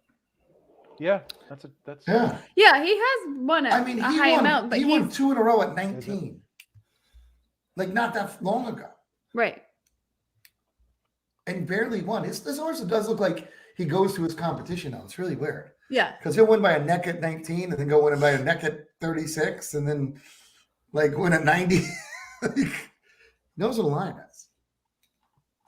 B: Yeah, that's
C: yeah,
D: he has won a high amount, but
C: he won 2 in a row at 19. Like not that long ago.
D: Right.
C: And barely won. This horse does look like he goes to his competition now. It's really weird.
D: Yeah.
C: Because he'll win by a neck at 19 and then go win by a neck at 36 and then like win at 90. Knows what the line is.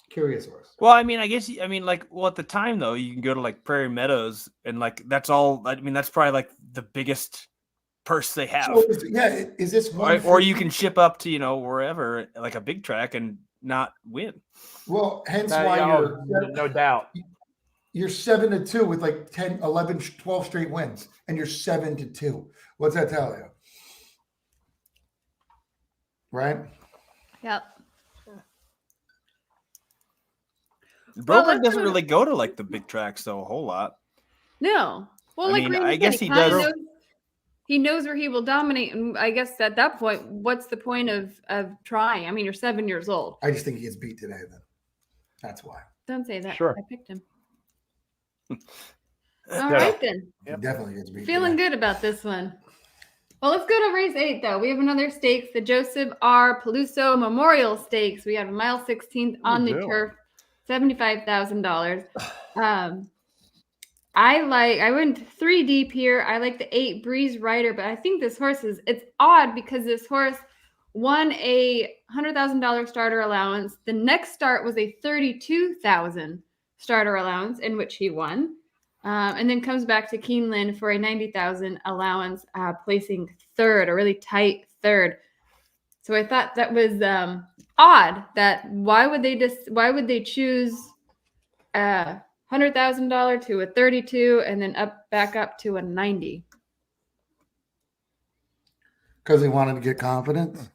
C: Curious horse.
A: Well, I mean, at the time though, you can go to like Prairie Meadows and like that's all. I mean, that's probably like the biggest purse they have.
C: So is this one?
A: Or you can ship up to wherever, like a big track, and not win.
C: Well, hence why
B: no doubt
C: you're 7-2 with like 10, 11, 12 straight wins, and you're 7-2. What's that tell you? Right?
D: Yep.
A: Broberg doesn't really go to like the big tracks though a whole lot.
D: No. Well,
A: I guess he does.
D: He knows where he will dominate, and I guess at that point, what's the point of trying? I mean, you're 7 years old.
C: I just think he gets beat today. Then that's why.
D: Don't say that.
B: Sure.
D: I picked him. All right then.
B: Yep.
C: Definitely gets beat.
D: Feeling good about this one. Well, let's go to race 8, though. We have another stakes, the Joseph R. Peluso Memorial Stakes. We have mile 16th on the turf, $75,000. I went 3 deep here. I like the 8 Breeze Rider, but I think this horse it's odd because this horse won a $100,000 starter allowance. The next start was a $32,000 starter allowance in which he won. And then comes back to Keeneland for a $90,000 allowance, placing third, a really tight third. So I thought that was odd. That why would they choose $100,000 to a 32 and then back up to a 90?
C: Because he wanted to get confidence.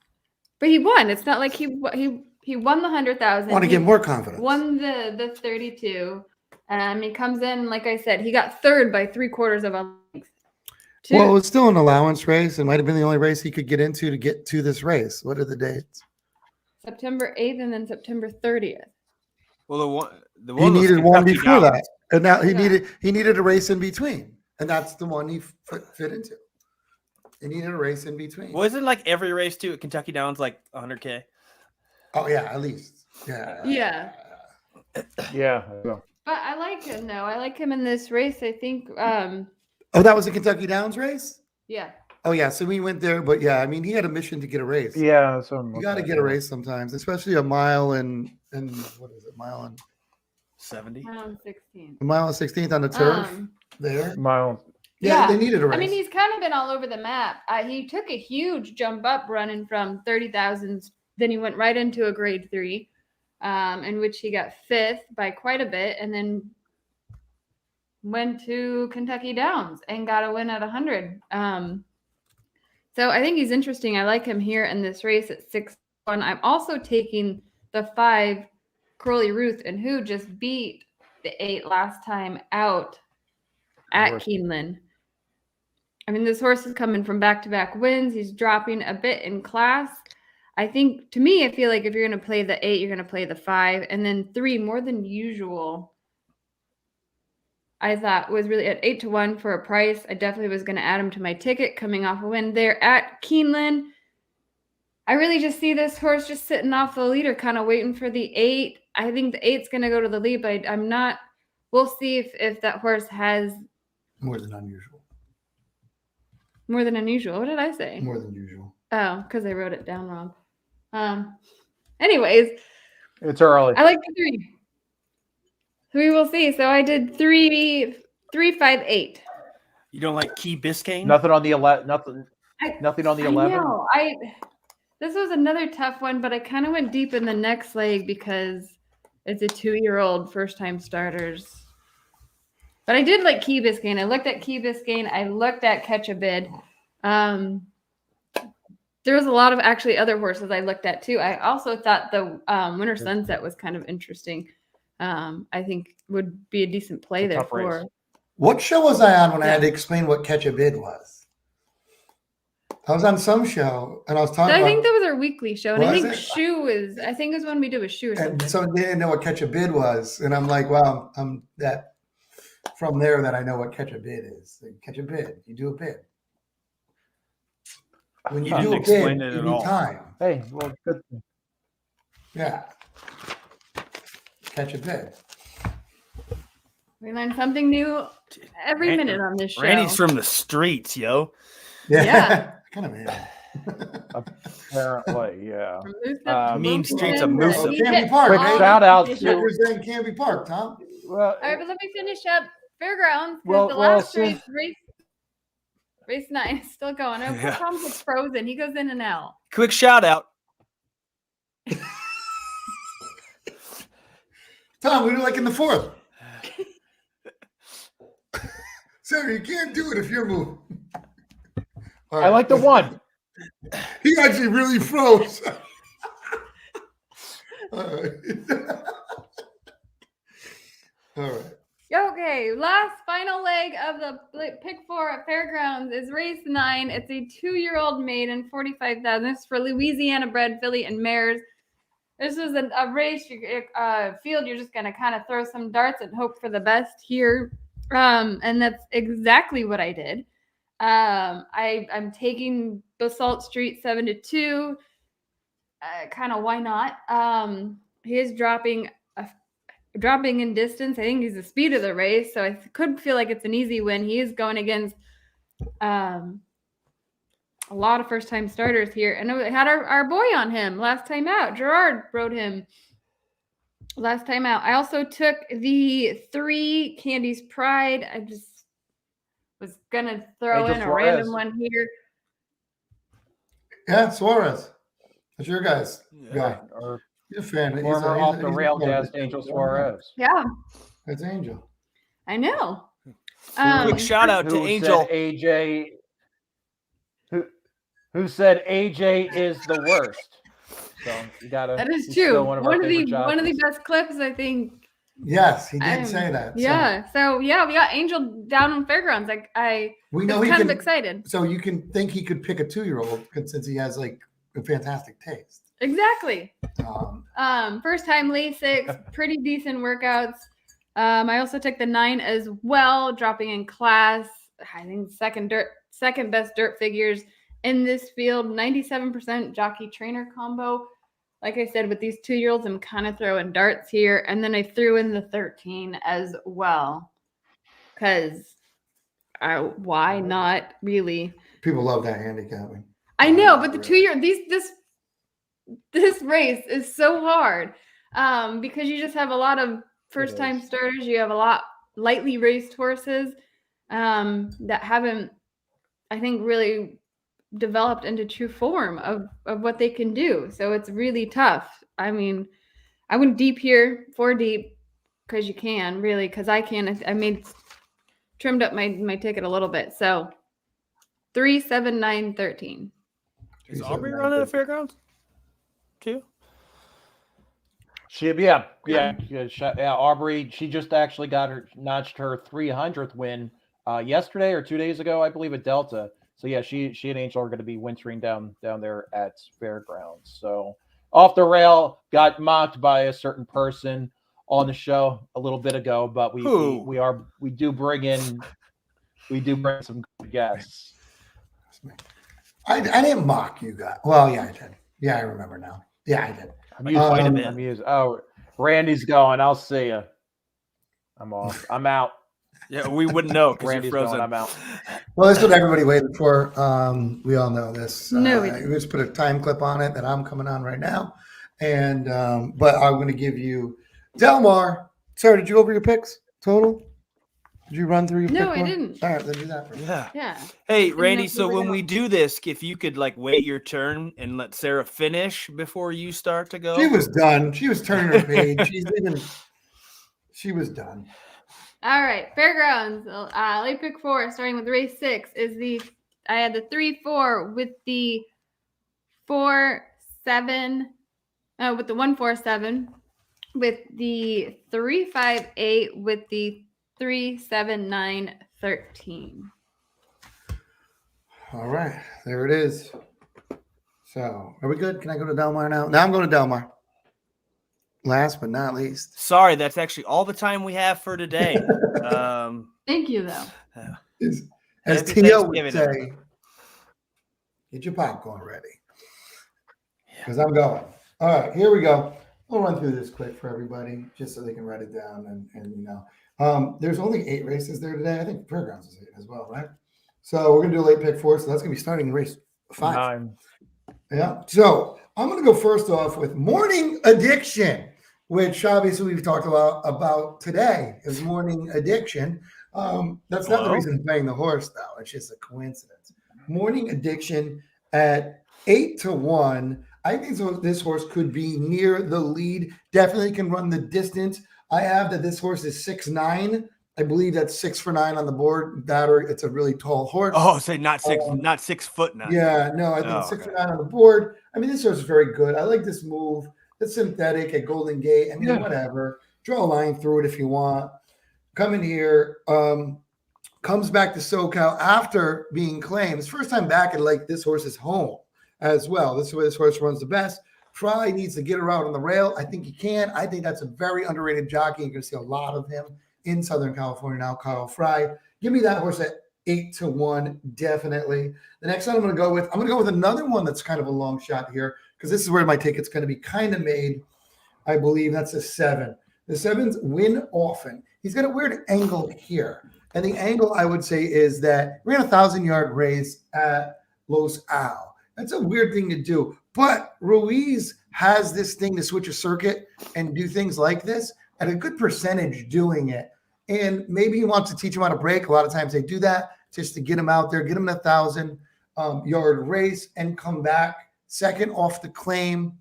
D: But he won. It's not like he won the 100,000.
C: Want to get more confidence.
D: Won the 32. He comes in, like I said, he got third by 3/4 of a length.
C: Well, it was still an allowance race. It might have been the only race he could get into to get to this race. What are the dates?
D: September 8th and then September 30th.
A: Well, the
C: He
A: one was
C: needed one
A: Kentucky
C: before
A: Downs.
C: that, and now he
D: Yeah.
C: needed a race in between, and that's the one he fit into. He needed a race in between.
A: Well, isn't like every race too at Kentucky Downs like 100K?
C: Oh yeah, at least. Yeah.
D: Yeah.
B: Yeah.
D: But I like him though. I like him in this race. I think
C: Oh, that was a Kentucky Downs race?
D: yeah.
C: Oh yeah, so we went there, but yeah, I mean he had a mission to get a race.
B: Yeah. So
C: You got to get a race sometimes, especially a mile and what is it? Mile and
A: 70.
D: Round 16.
C: a mile and 16th on the turf there.
B: Mile.
C: Yeah,
D: yeah.
C: they needed a race.
D: I mean, he's kind of been all over the map. He took a huge jump up running from 30,000. Then he went right into a grade 3, in which he got 5th by quite a bit, and then went to Kentucky Downs and got a win at 100. So I think he's interesting. I like him here in this race at 6-1. I'm also taking the 5 Crowley Ruth, and who just beat the 8 last time out at Keeneland. I mean, this horse is coming from back-to-back wins. He's dropping a bit in class. I think, to me, I feel like if you're going to play the 8, you're going to play the 5, and then 3 more than usual. I thought was really at 8-1 for a price. I definitely was going to add him to my ticket coming off a win there at Keeneland. I really just see this horse just sitting off the leader, kind of waiting for the 8. I think the 8's going to go to the lead, but I'm not. We'll see if that horse has
C: more than unusual.
D: More than unusual. What did I say?
C: More than usual.
D: Oh, because I wrote it down wrong. Anyways,
B: It's early.
D: I like the 3. We will see. So I did 3, 5, 8.
A: You don't like Key Biscayne?
B: Nothing on the 11. Nothing on the 11.
D: I know. This was another tough one, but I kind of went deep in the next leg because it's a 2-year-old first-time starters. But I did like Key Biscayne. I looked at Key Biscayne. I looked at Catch a Bid. There was a lot of actually other horses I looked at too. I also thought the Winter Sunset was kind of interesting. I think would be a decent play there for.
C: What show was I on when I had to explain what Catch a Bid was? I was on some show and I was talking.
D: I think that was our weekly show, and I think
C: it?
D: Shoe is. I think it was when we did a Shoe or something.
C: And so they didn't know what Catch a Bid was, and I'm like, well, I'm that. From there, that I know what Catch a Bid is. Like, catch a bid. You do a bid. When you do a bid, you do time.
B: Hey, well, good.
C: Yeah. Catch a bid.
D: We learn something new every minute on this show.
A: Randy's from the streets, yo.
D: Yeah.
C: Kind of man.
B: Apparently, yeah.
A: Mean streets of Moosa.
C: Canby Park.
B: Quick shout out to
C: representing Canby Park, Tom.
B: Well,
D: all right, but let me finish up Fairgrounds.
B: Well,
D: the last
B: well,
D: race 9 is still going.
A: Yeah.
D: Tom's like frozen. He goes in and out.
A: Quick shout out.
C: Tom, we do like in the 4th. Sarah, you can't do it if you're moving.
B: I like the 1.
C: He actually really froze. All right. All right.
D: Okay, last final leg of the pick 4 at Fairgrounds is race 9. It's a 2-year-old maiden, 45,000. This is for Louisiana bred filly and mares. This is a race field. You're just going to kind of throw some darts and hope for the best here. And that's exactly what I did. I'm taking Basalt Street 7-2. Kind of why not? He is dropping in distance. I think he's the speed of the race, so I could feel like it's an easy win. He is going against a lot of first-time starters here, and we had our boy on him last time out. Gerard rode him last time out. I also took the 3 Candy's Pride. I just was gonna throw
B: Angel
D: in a
B: Suarez.
D: random one here.
C: Yeah, Suarez. That's your guys.
A: Yeah.
B: Or
C: You're a fan. He's
B: former
C: a-
B: off
C: he's
B: the
C: a
B: rail
C: fan of
B: guest
C: the
B: Angel
C: show.
B: Suarez.
D: Yeah,
C: That's Angel.
D: I know.
A: Quick shout out to
B: Who
A: Angel.
B: said AJ? Who said AJ is the worst? So you gotta.
D: That is
B: he's
D: true.
B: still one of our favorite
D: One of the
B: jockeys.
D: best clips, I think.
C: Yes, he did say that. So
D: Yeah. So yeah, we got Angel down on fairgrounds. Like I
C: we
D: was
C: know he
D: kind
C: can.
D: of excited.
C: So you can think he could pick a 2-year-old since he has like a fantastic taste.
D: Exactly. First time Lasix, pretty decent workouts. I also took the 9 as well, dropping in class. I think second best dirt figures in this field. 97% jockey trainer combo. Like I said, with these 2-year-olds, I'm kind of throwing darts here. And then I threw in the 13 as well. Because why not, really?
C: People love that handicapping.
D: I know, but the 2-year, this race is so hard because you just have a lot of first-time starters. You have a lot lightly raced horses that haven't, I think, really developed into true form of what they can do. So it's really tough. I mean, I went deep here, 4 deep, because you can, really, because I can. I trimmed up my ticket a little bit. So 3, 7, 9, 13.
A: Is Aubrey running at fairgrounds too?
B: Aubrey, she just actually notched her 300th win yesterday or 2 days ago, I believe, at Delta. So yeah, she and Angel are going to be wintering down there at fairgrounds. So off the rail, got mocked by a certain person on the show a little bit ago, but we do bring some good guests.
C: I didn't mock you guys. Well, yeah, I did. Yeah, I remember now. Yeah, I did.
B: I'm used. Oh, Randy's going. I'll see you. I'm off. I'm out.
A: Yeah, we wouldn't know because you're
B: Randy's
A: frozen.
B: going. I'm out.
C: Well, that's what everybody waited for. We all know this.
D: No, we
C: we just put a time clip on it that I'm coming on right now. And but I'm going to give you Delmar. Sarah, did you over your picks total? Did you run through your
D: No,
C: pick
D: I
C: one?
D: didn't.
C: All right, then do that first.
A: Yeah.
D: Yeah.
A: Hey,
D: know
A: Randy.
D: if
A: So
D: we were
A: when
D: gonna-
A: we do this, if you could like wait your turn and let Sarah finish before you start to go.
C: She was done. She was turning her page. She was done.
D: All right, fairgrounds. Late pick 4, starting with race 6, I had the 3-4 with the 4-7, with the 1-4-7, with the 3-5-8, with the 3-7-9-13.
C: All right, there it is. So, are we good? Can I go to Delmar now? Now I'm going to Delmar. Last but not least.
A: Sorry, that's actually all the time we have for today.
D: Thank you, though.
C: As
A: Happy
C: Tia would
A: Thanksgiving,
C: say,
A: everybody.
C: get your popcorn ready. Because I'm going. All right, here we go. We'll run through this quick for everybody, just so they can write it down. And you know, there's only 8 races there today. I think Fairgrounds is 8 as well, right? So we're going to do a late pick 4. So that's going to be starting in race 5.
B: 9.
C: Yeah. So I'm going to go first off with Morning Addiction, which obviously we've talked a lot about today is Morning Addiction. That's not the reason I'm playing the horse, though. It's just a coincidence. Morning Addiction at 8-1. I think this horse could be near the lead. Definitely can run the distance. I have that this horse is 6'9". I believe that's 6 for 9 on the board. That or it's a really tall horse.
A: Oh, say not 6 foot 9.
C: Yeah, no, I think it's 6 for 9 on the board. I mean, this horse is very good. I like this move. It's synthetic at Golden Gate. I mean, whatever. Draw a line through it if you want. Come in here. Comes back to SoCal after being claimed. It's first time back at like this horse's home as well. This is where this horse runs the best. Probably needs to get around on the rail. I think he can. I think that's a very underrated jockey. You're going to see a lot of him in Southern California now, Kyle Fry. Give me that horse at 8-1, definitely. The next one I'm going to go with another one that's kind of a long shot here because this is where my ticket's going to be kind of made. I believe that's a 7. The 7's Win Often. He's got a weird angle here. And the angle I would say is that ran a 1,000-yard race at Los Al. That's a weird thing to do. But Ruiz has this thing to switch a circuit and do things like this at a good percentage doing it. And maybe he wants to teach him how to break. A lot of times they do that just to get him out there, get him in a 1,000-yard race and come back second off the claim.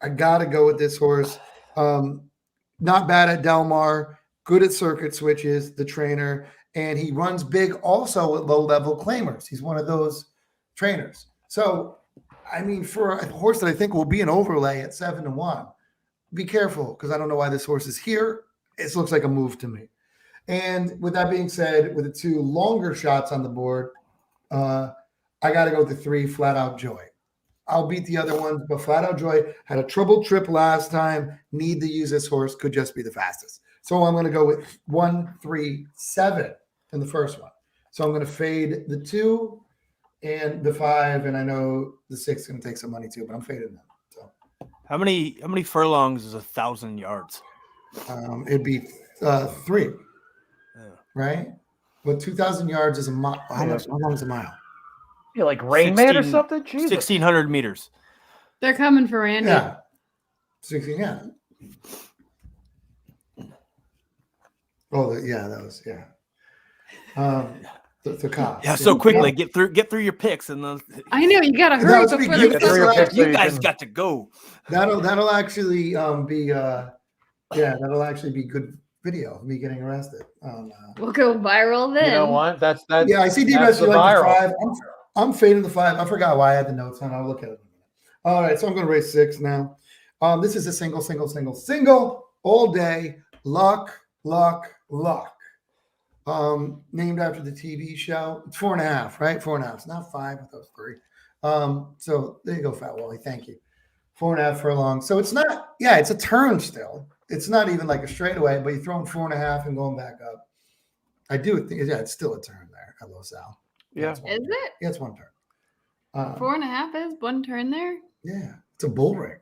C: I got to go with this horse. Not bad at Del Mar, good at circuit switches, the trainer, and he runs big also with low-level claimers. He's one of those trainers. So, I mean, for a horse that I think will be an overlay at 7-1, be careful because I don't know why this horse is here. It looks like a move to me. And with that being said, with the 2 longer shots on the board, I got to go with the 3, Flat Out Joy. I'll beat the other ones, but Flat Out Joy had a troubled trip last time. Need to use this horse. Could just be the fastest. So I'm going to go with 1, 3, 7 in the first one. So I'm going to fade the 2 and the 5, and I know the 6 is going to take some money too, but I'm fading them. So
A: How many furlongs is 1,000 yards?
C: It'd be 3, right? But 2,000 yards is a mile. How long is a mile?
B: Yeah, like Rain Man or
A: 16
B: something? Jesus.
A: 1,600 meters.
D: They're coming for Randy.
C: Yeah. 16, yeah. Oh, yeah, that was, yeah. The cop.
A: Yeah, so quickly get through your picks and then
D: I know you gotta
C: That
D: hurry
C: was
D: before
C: pretty
D: the
C: good.
D: sun
C: That's
A: you guys got to go.
C: That'll actually be that'll actually be good video of me getting arrested.
D: will go viral then.
B: You know what? That's
C: Yeah, I see
B: that's
C: D-Best, you
B: the
C: like the
B: viral.
C: 5. I'm fading the 5. I forgot why I had the notes on. I'll look at it in a minute. All right, so I'm going to race 6 now. This is a single all day. Luck. Named after the TV show. It's 4.5, right? 4.5. It's not 5. I thought it was 3. So there you go, Fat Wally. Thank you. 4.5 furlong. So it's not, it's a turn still. It's not even like a straightaway, but you're throwing 4.5 and going back up. I do think, it's still a turn there at Los Al.
B: Yeah.
D: Is it?
C: Yeah, it's 1 turn.
D: 4.5 is 1 turn there?
C: Yeah, it's a bull ring.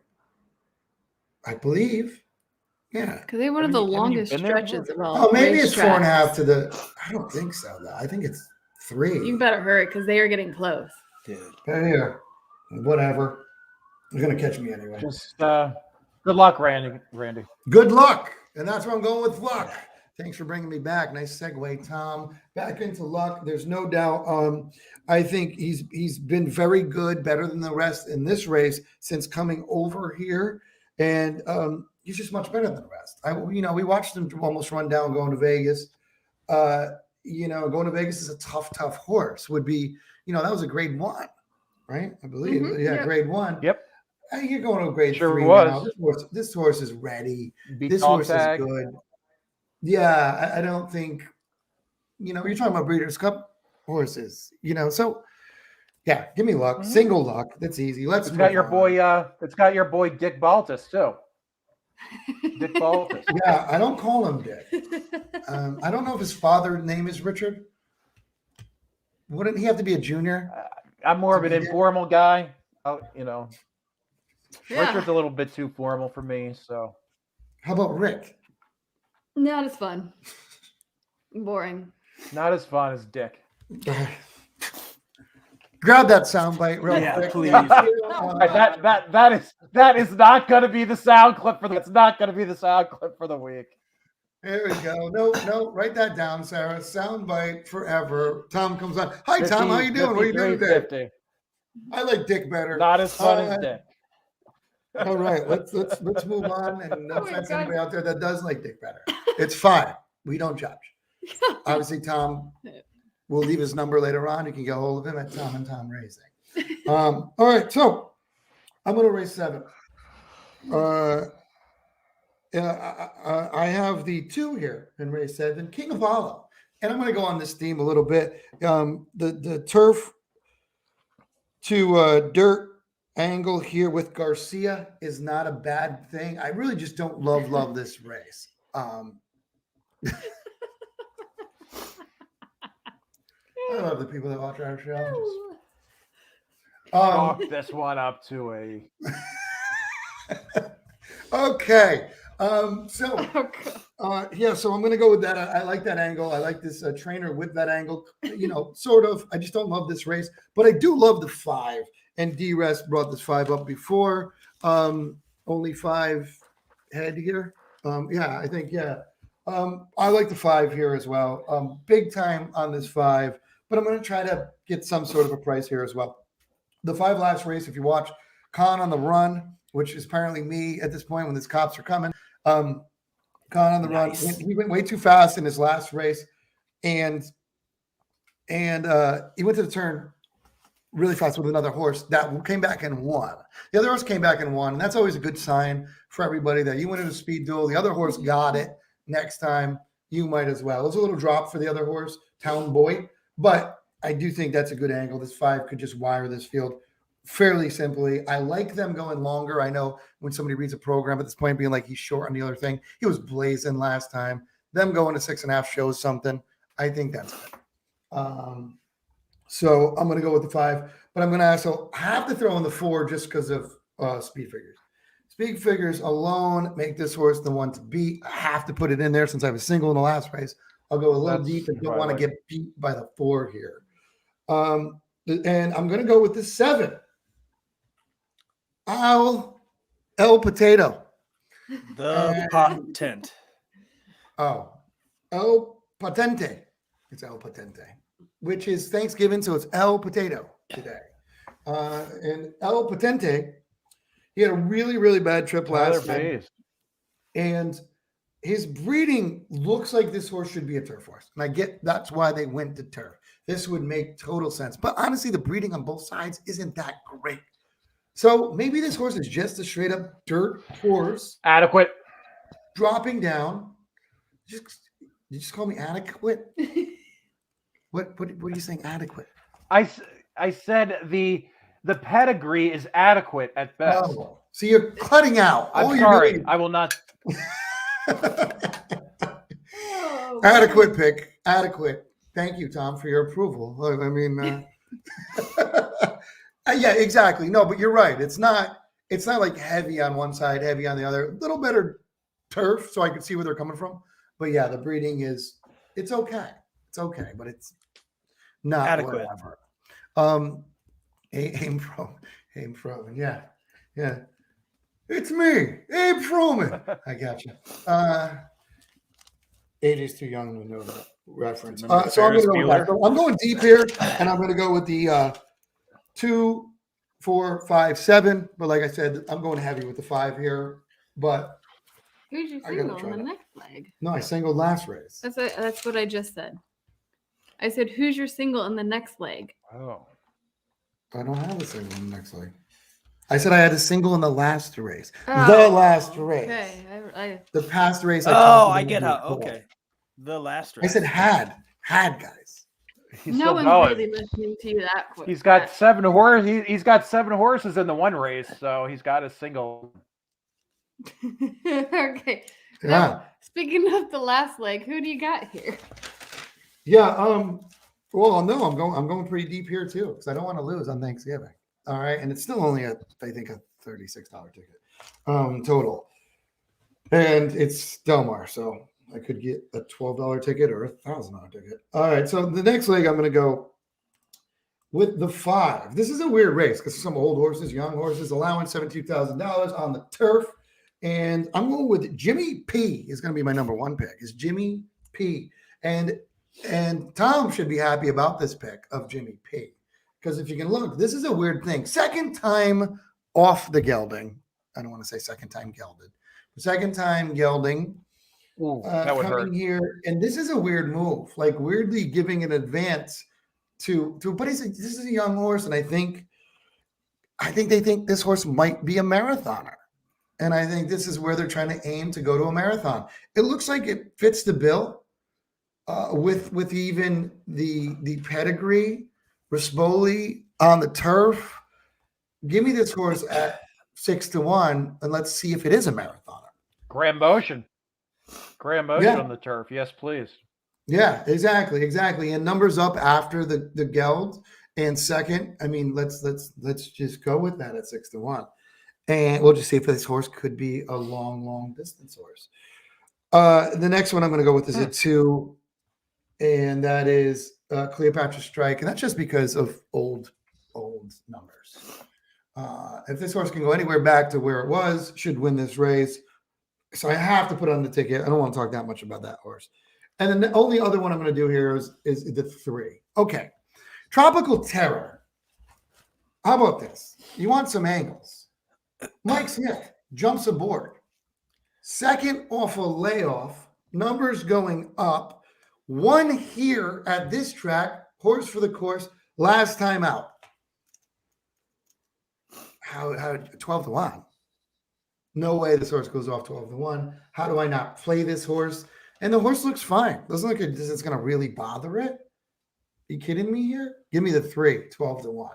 C: I believe. Yeah.
D: Because they one of the
A: Haven't you
D: longest
A: been there
D: stretches of all.
C: Oh, maybe it's
D: racetracks.
C: 4.5 to the. I don't think so, though. I think it's 3.
D: You better hurry because they are getting close.
A: Dude.
C: Here. Whatever. They're going to catch me anyway.
B: Just good luck, Randy.
C: Good luck. And that's where I'm going with luck. Thanks for bringing me back. Nice segue, Tom. Back into luck. There's no doubt. I think he's been very good, better than the rest in this race since coming over here. And he's just much better than the rest. We watched him almost run down going to Vegas. Going to Vegas is a tough horse. Would be, that was a grade 1, right? I believe.
D: Mhm,
C: Yeah,
D: yep.
C: grade 1.
B: Yep.
C: You're going to a grade
B: Sure
C: 3
B: was.
C: now. This horse is ready.
B: Beat
C: This
B: dog
C: horse
B: tag.
C: is good. Yeah, I don't think, you're talking about Breeders' Cup horses, so yeah, give me luck.
B: Mhm.
C: Single luck. That's easy. Let's
B: It's got
C: move
B: your
C: on.
B: boy. It's got your boy Dick Baltus too. Dick Baltus.
C: Yeah, I don't call him Dick. I don't know if his father's name is Richard. Wouldn't he have to be a junior?
B: I'm more of
C: To
B: an
C: be Dick?
B: informal guy.
D: Yeah.
B: Richard's a little bit too formal for me. So
C: How about Rick?
D: Not as fun. Boring.
B: not as fun as Dick.
C: Grab that soundbite real
A: Yeah,
C: quick.
A: please.
B: That is not going to be the sound clip for the. It's not going to be the sound clip for the week.
C: There we go. No, write that down, Sarah. Soundbite forever. Tom comes on. Hi, Tom. How you doing? What are you doing today?
B: 53.50.
C: I like Dick better.
B: Not as fun as Dick.
C: All right, let's move on. And no
D: Oh my
C: offense to
D: God.
C: anybody out there that does like Dick better. It's fine. We don't judge. Obviously, Tom will leave his number later on. You can get a hold of him at Tom and Tom Racing. All right, so I'm going to race 7. I have the 2 here in race 7, King of Hollow, and I'm going to go on this theme a little bit. The turf to dirt angle here with Garcia is not a bad thing. I really just don't love this race. I love the people that watch our show.
B: Chalk this one up to a.
C: Okay. So
D: Oh, God.
C: yeah, so I'm going to go with that. I like that angle. I like this trainer with that angle, sort of. I just don't love this race, but I do love the 5. And D-Rest brought this 5 up before. Only 5 head here. Yeah, I think, yeah. I like the 5 here as well. Big time on this 5, but I'm going to try to get some sort of a price here as well. The 5 last race, if you watch Con on the Run, which is apparently me at this point when these cops are coming, Con on the
A: Nice.
C: Run, he went way too fast in his last race, and he went to the turn really fast with another horse that came back and won. The other horse came back and won, and that's always a good sign for everybody that you went in a speed duel. The other horse got it. Next time, you might as well. It was a little drop for the other horse, Town Boy, but I do think that's a good angle. This 5 could just wire this field fairly simply. I like them going longer. I know when somebody reads a program at this point being like he's short on the other thing, he was blazing last time. Them going to 6.5 shows something. I think that's good. So I'm going to go with the 5, but I'm going to also have to throw in the 4 just because of speed figures. Speed figures alone make this horse the one to beat. I have to put it in there since I was single in the last race. I'll go a little
B: That's
C: deep and don't
B: what I
C: want to
B: like.
C: get beat by the 4 here. And I'm going to go with the 7. El Potato.
A: The pot tent.
C: Oh, El Patente. It's El Patente, which is Thanksgiving, so it's El Potato today. And El Patente, he had a really, really bad trip last time.
B: base.
C: And his breeding looks like this horse should be a turf horse. And I get that's why they went to turf. This would make total sense. But honestly, the breeding on both sides isn't that great. So maybe this horse is just a straight up dirt horse
B: Adequate.
C: dropping down. You just call me adequate? What are you saying adequate?
B: I said the pedigree is adequate at best.
C: Oh, so you're cutting out.
B: I'm
C: All you're
B: sorry.
C: doing-
B: I will not.
D: Oh,
C: Adequate pick. Adequate. Thank you, Tom, for your approval. I mean, yeah, exactly. No, but you're right. It's not like heavy on one side, heavy on the other. A little better turf, so I can see where they're coming from. But yeah, the breeding it's okay. It's okay, but it's not
A: Adequate.
C: whatever. Aim Froman. Yeah. It's me, Abe Froman. I got you. AJ's too young to know that reference.
A: Remember
C: So I'm going to go with
A: Ferris
C: that. So I'm going deep here, and I'm going to go with the 2, 4, 5, 7. But like I said, I'm going heavy with the 5 here. But
D: who's your
C: I gotta
D: single
C: try
D: in the
C: that.
D: next leg?
C: no, I singled last race.
D: That's what I just said. I said, who's your single in the next leg?
B: Oh.
C: I don't have a single in the next leg. I said I had a single in the last race. The
D: Oh,
C: last race.
D: Okay.
C: The past race.
A: Oh,
C: talked
A: I
C: about
A: get how.
C: before.
A: Okay. The last
C: I
A: race.
C: said had guys.
B: He's
D: No
B: still
D: one's
B: going.
D: really listening to you that quick.
B: He's got 7 horses. He's got 7 horses in the one race, so he's got a single.
D: Okay.
C: Yeah.
D: Now, speaking of the last leg, who do you got here?
C: Yeah. Well, no, I'm going pretty deep here too because I don't want to lose on Thanksgiving. All right, and it's still only I think a $36 ticket total, and it's Del Mar, so I could get a $12 ticket or a $1,000 ticket. All right, so the next leg I'm going to go with the 5. This is a weird race because some old horses, young horses, allowing $72,000 on the turf, and I'm going with Jimmy P. Is going to be my number 1 pick. Is Jimmy P. And Tom should be happy about this pick of Jimmy P. Because if you can look, this is a weird thing. Second time off the gelding. I don't want to say second time gelded. Second time gelding.
B: Ooh, that would
C: coming
B: hurt.
C: here. And this is a weird move. Like weirdly giving an advance to but this is a young horse. And I think they think this horse might be a marathoner. And I think this is where they're trying to aim to go to a marathon. It looks like it fits the bill with even the pedigree. Rispoli on the turf. Give me this horse at 6-1, and let's see if it is a marathoner.
B: Grand Motion. Graham motion on the turf. Yes, please.
C: Yeah, exactly. And numbers up after the geld and second. I mean, let's just go with that at 6-1, and we'll just see if this horse could be a long distance horse. The next one I'm going to go with is a 2, and that is Cleopatra Strike, and that's just because of old numbers. If this horse can go anywhere back to where it was, should win this race. So I have to put it on the ticket. I don't want to talk that much about that horse. And then the only other one I'm going to do here is the 3. Okay. Tropical Terror. How about this? You want some angles. Mike Smith jumps aboard. Second off a layoff. Numbers going up. 1 here at this track. Horse for the course. Last time out. How 12-1? No way this horse goes off 12-1. How do I not play this horse? And the horse looks fine. Doesn't look like it's going to really bother it. Are you kidding me here? Give me the 3, 12-1.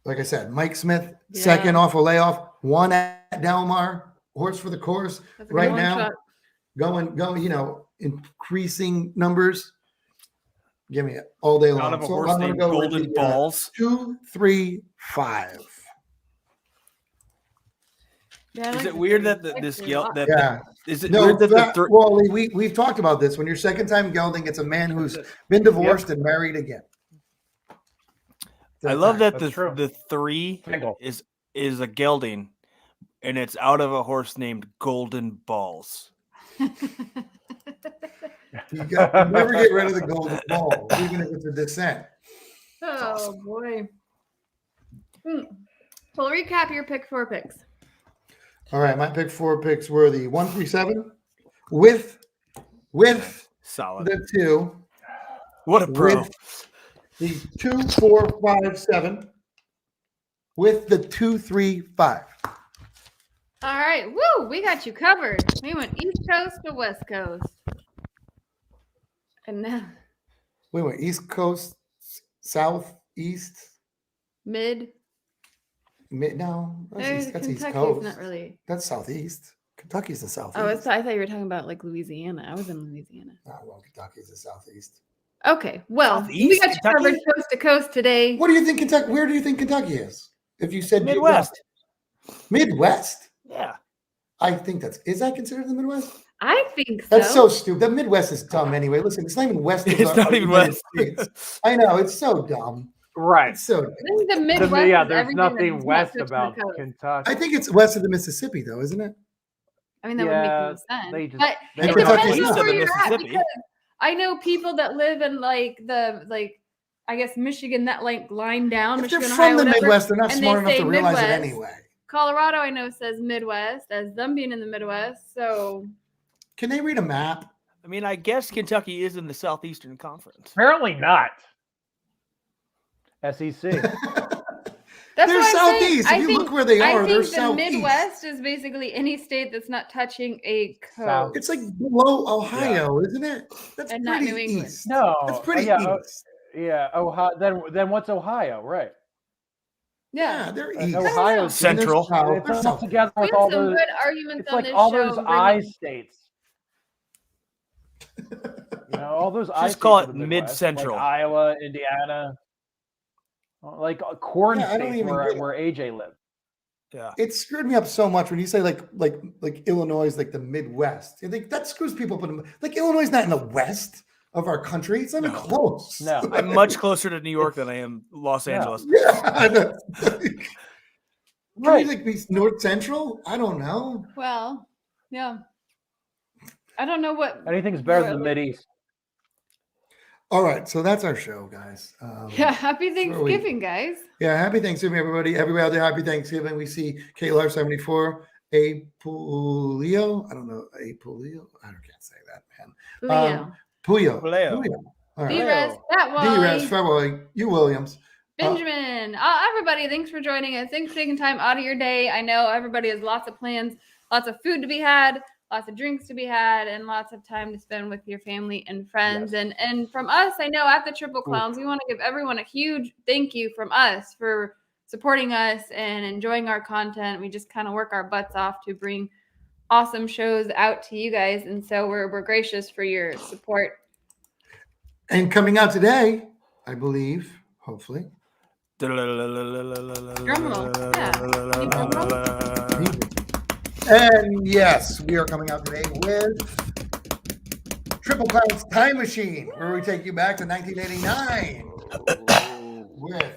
C: Like I said, Mike Smith, second off a layoff, 1 at Delmar, horse for the course right now. Going, increasing numbers. Give me it all day long.
A: Out of a horse named Golden Balls.
C: 2, 3, 5.
D: Yeah,
A: Is it weird that this geld that is it
C: No,
A: weird that
C: well, we've talked about this. When your second time gelding, it's a man who's been divorced and married again.
A: I love that the 3 is a gelding, and it's out of a horse named Golden Balls.
C: You never get rid of the golden ball, even if it's a descent.
D: Oh boy. So we'll recap your pick 4 picks.
C: All right, my pick 4 picks were the 1, 3, 7 with
A: solid
C: the 2.
A: What a pro.
C: The 2, 4, 5, 7 with the 2, 3, 5.
D: All right. Woo! We got you covered. We went East Coast to West Coast. And now
C: We went East Coast, South, East,
D: mid.
C: No, that's East
D: Kentucky's
C: Coast.
D: not really.
C: That's Southeast. Kentucky's the Southeast.
D: Oh, I thought you were talking about like Louisiana. I was in Louisiana.
C: Oh, well, Kentucky's the Southeast.
D: Okay. Well,
A: Southeast,
D: we got you
A: Kentucky?
D: covered coast to coast today.
C: What do you think Kentucky? Where do you think Kentucky is? If you said
A: Midwest.
C: Midwest?
A: Yeah.
C: I think is that considered the Midwest?
D: I think so.
C: That's so stupid. The Midwest is dumb anyway. Listen, it's not even west.
A: It's not even west.
C: I know, it's so dumb.
B: Right.
C: It's so dumb.
D: I think the Midwest.
B: Yeah,
D: is
B: there's
D: everything
B: nothing
D: that's
B: west
D: not
B: about
D: touching the coast.
B: Kentucky.
C: I think it's west of the Mississippi, though, isn't it?
D: I mean, that would make the most sense.
B: they just-
D: But
B: they
D: it
C: don't have
D: depends
C: east
D: on
C: of
D: where
A: the
D: you're at,
A: Mississippi.
D: because I know people that live in I guess Michigan, that line down.
C: If
D: Michigan,
C: they're
D: Ohio,
C: from the
D: whatever,
C: Midwest, they're not
D: and
C: smart
D: they
C: enough
D: say
C: to realize it
D: Midwest.
C: anyway.
D: Colorado, I know, says Midwest as them being in the Midwest. So
C: Can they read a map?
A: I mean, I guess Kentucky is in the Southeastern Conference.
B: Apparently not. SEC.
D: that's
C: They're
D: what I'm saying.
C: southeast. If you look where they are, they're
D: the
C: southeast.
D: Midwest is basically any state that's not touching a coast.
C: It's like below Ohio, isn't it? That's
D: And not
C: pretty
D: New England.
C: east.
B: No.
C: That's pretty
B: yeah,
C: east.
B: Ohio. Then what's Ohio? Right.
C: Yeah, they're east.
B: Ohio's
A: Central.
B: It's
C: They're
B: all
C: south.
B: together
D: We
B: with
D: have
B: all
D: some
B: those.
D: good arguments
B: It's
D: on
B: like
D: this
B: all
D: show.
B: those
D: bringing-
B: I states. All those I
A: Just call
B: states
A: it
B: of the Midwest,
A: mid-central.
B: like Iowa, Indiana, like corn
C: Yeah, I don't
B: states
C: even get it.
B: where AJ lived.
A: Yeah.
C: It screwed me up so much when you say like Illinois is like the Midwest. You think that screws people up. Like Illinois is not in the west of our country. It's not even close.
B: No.
A: I'm much closer to New York than I am Los
B: Yeah.
A: Angeles.
C: Yeah. I know. Can
B: Right.
C: you like be north central? I don't know.
D: Well, yeah. I don't know what.
B: Anything's better than the
D: Right.
B: Mideast.
C: All right, so that's our show, guys.
D: Yeah, happy
C: where are we?
D: Thanksgiving, guys.
C: Yeah, happy Thanksgiving, everybody. Everybody out there, happy Thanksgiving. We see Kayla 74, Apulio. I don't know, Apulio. I can't say that, man.
D: Leo.
C: Puyo.
A: Puyo.
C: All right.
D: D-Res, that
C: D-Res,
D: one.
C: February, you Williams.
D: Benjamin. Everybody, thanks for joining us. Thanks for taking time out of your day. I know everybody has lots of plans, lots of food to be had, lots of drinks to be had, and lots of time to spend with your family and friends.
B: Yes.
D: And from us, I know at the Triple Clowns, we want to give everyone a huge thank you from us for supporting us and enjoying our content. We just kind of work our butts off to bring awesome shows out to you guys. And so we're gracious for your support.
C: And coming out today, I believe, hopefully.
D: Drum roll. Yeah. Need drum roll?
C: And yes, we are coming out today with Triple Clown's Time Machine, where we take you back to 1989. With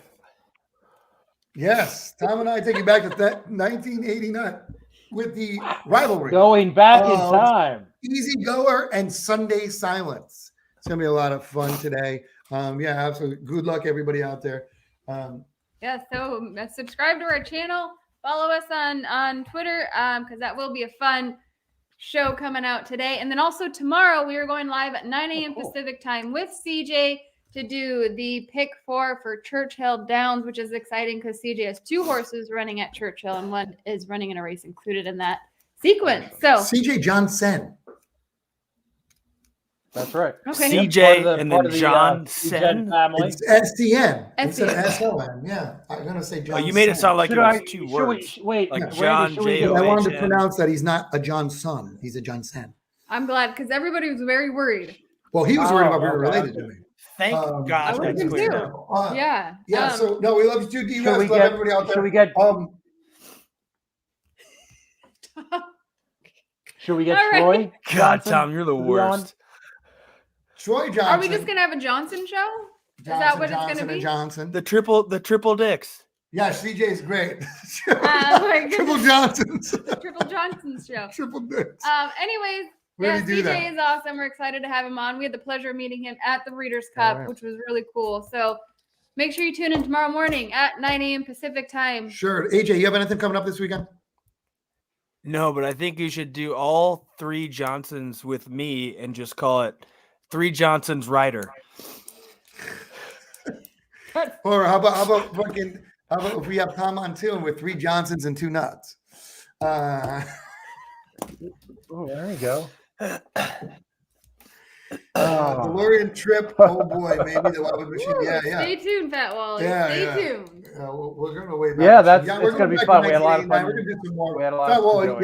C: yes, Tom and I take you back to 1989 with the rivalry.
B: Going back in
C: Oh.
B: time.
C: Easy Goer and Sunday Silence. It's gonna be a lot of fun today. Yeah, absolutely. Good luck, everybody out there.
D: Yeah, so subscribe to our channel, follow us on Twitter, because that will be a fun show coming out today. And then also tomorrow we are going live at 9 a.m.
B: cool.
D: Pacific time with CJ to do the pick 4 for Churchill Downs, which is exciting because CJ has 2 horses running at Churchill and one is running in a race included in that sequence. So
C: CJ Johnson.
B: That's right.
D: okay.
A: CJ and then
B: Degen
A: Johnson.
B: family.
C: It's SDN instead of
D: SDN.
C: SON. Yeah, I'm gonna say Johnson.
A: Oh, you made it sound like
B: Should
A: it was
B: I-
A: 2
B: should
A: words.
B: we- wait,
A: Like
B: Randy,
A: John
B: should we-
A: J.
C: I wanted to
A: OHN.
C: pronounce that he's not a Johnson. He's a Johnson.
D: I'm glad because everybody was very worried.
C: Well, he was worried about being
B: okay.
C: related to me.
A: Thank
C: I
A: God
D: would
A: that's
D: have
A: cleared
D: too.
A: up.
D: Yeah.
C: Yeah. So no, we love you too, D.
B: Should
C: West.
B: we
C: Love
B: get?
C: everybody out there.
B: Should we get? Should we get
D: All right.
B: Troy?
A: God,
B: Johnson
A: Tom, you're the
B: to be on?
A: worst.
C: Troy Johnson.
D: Are we just gonna have a Johnson show? that what it's gonna
C: Johnson
D: be?
C: And Johnson.
A: The triple dicks.
C: Yeah, CJ's great.
D: My
C: Triple
D: goodness.
C: Johnsons.
D: Triple Johnson's show.
C: Triple dicks.
D: Anyways,
C: Way
D: yeah,
C: to do
D: CJ
C: that.
D: is awesome. We're excited to have him on. We had the pleasure of meeting him at the Readers Cup,
C: right.
D: which was really cool. So make sure you tune in tomorrow morning at 9 a.m. Pacific time.
C: Sure. AJ, you have anything coming up this weekend?
A: No, but I think you should do all 3 Johnsons with me and just call it 3 Johnsons Rider.
C: Or how about if we have Tom on too and with 3 Johnsons and 2 nuts?
B: Oh, there you go.
C: DeLorean trip. Oh boy, maybe the Wabbit machine.
D: Woo,
C: Yeah.
D: Stay tuned, Fat Wally.
C: Yeah,
D: Stay
C: yeah.
D: tuned.
C: We're going to way back.
B: Yeah, that's
C: we're
B: it's gonna
C: going
B: be
C: back
B: fun.
C: to
B: We had a lot of
C: 1989.
B: fun.
C: We're going to do some more.
B: We had a lot of fun doing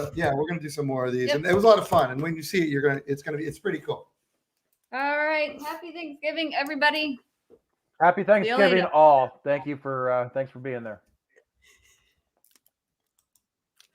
B: it.
C: Yeah, we're going to do some more of these,
D: Yep.
C: and it was a lot of fun. And when you see it, it's pretty cool.
D: All right. Happy Thanksgiving, everybody.
B: Happy Thanksgiving,
D: later.
B: all. Thanks for being there.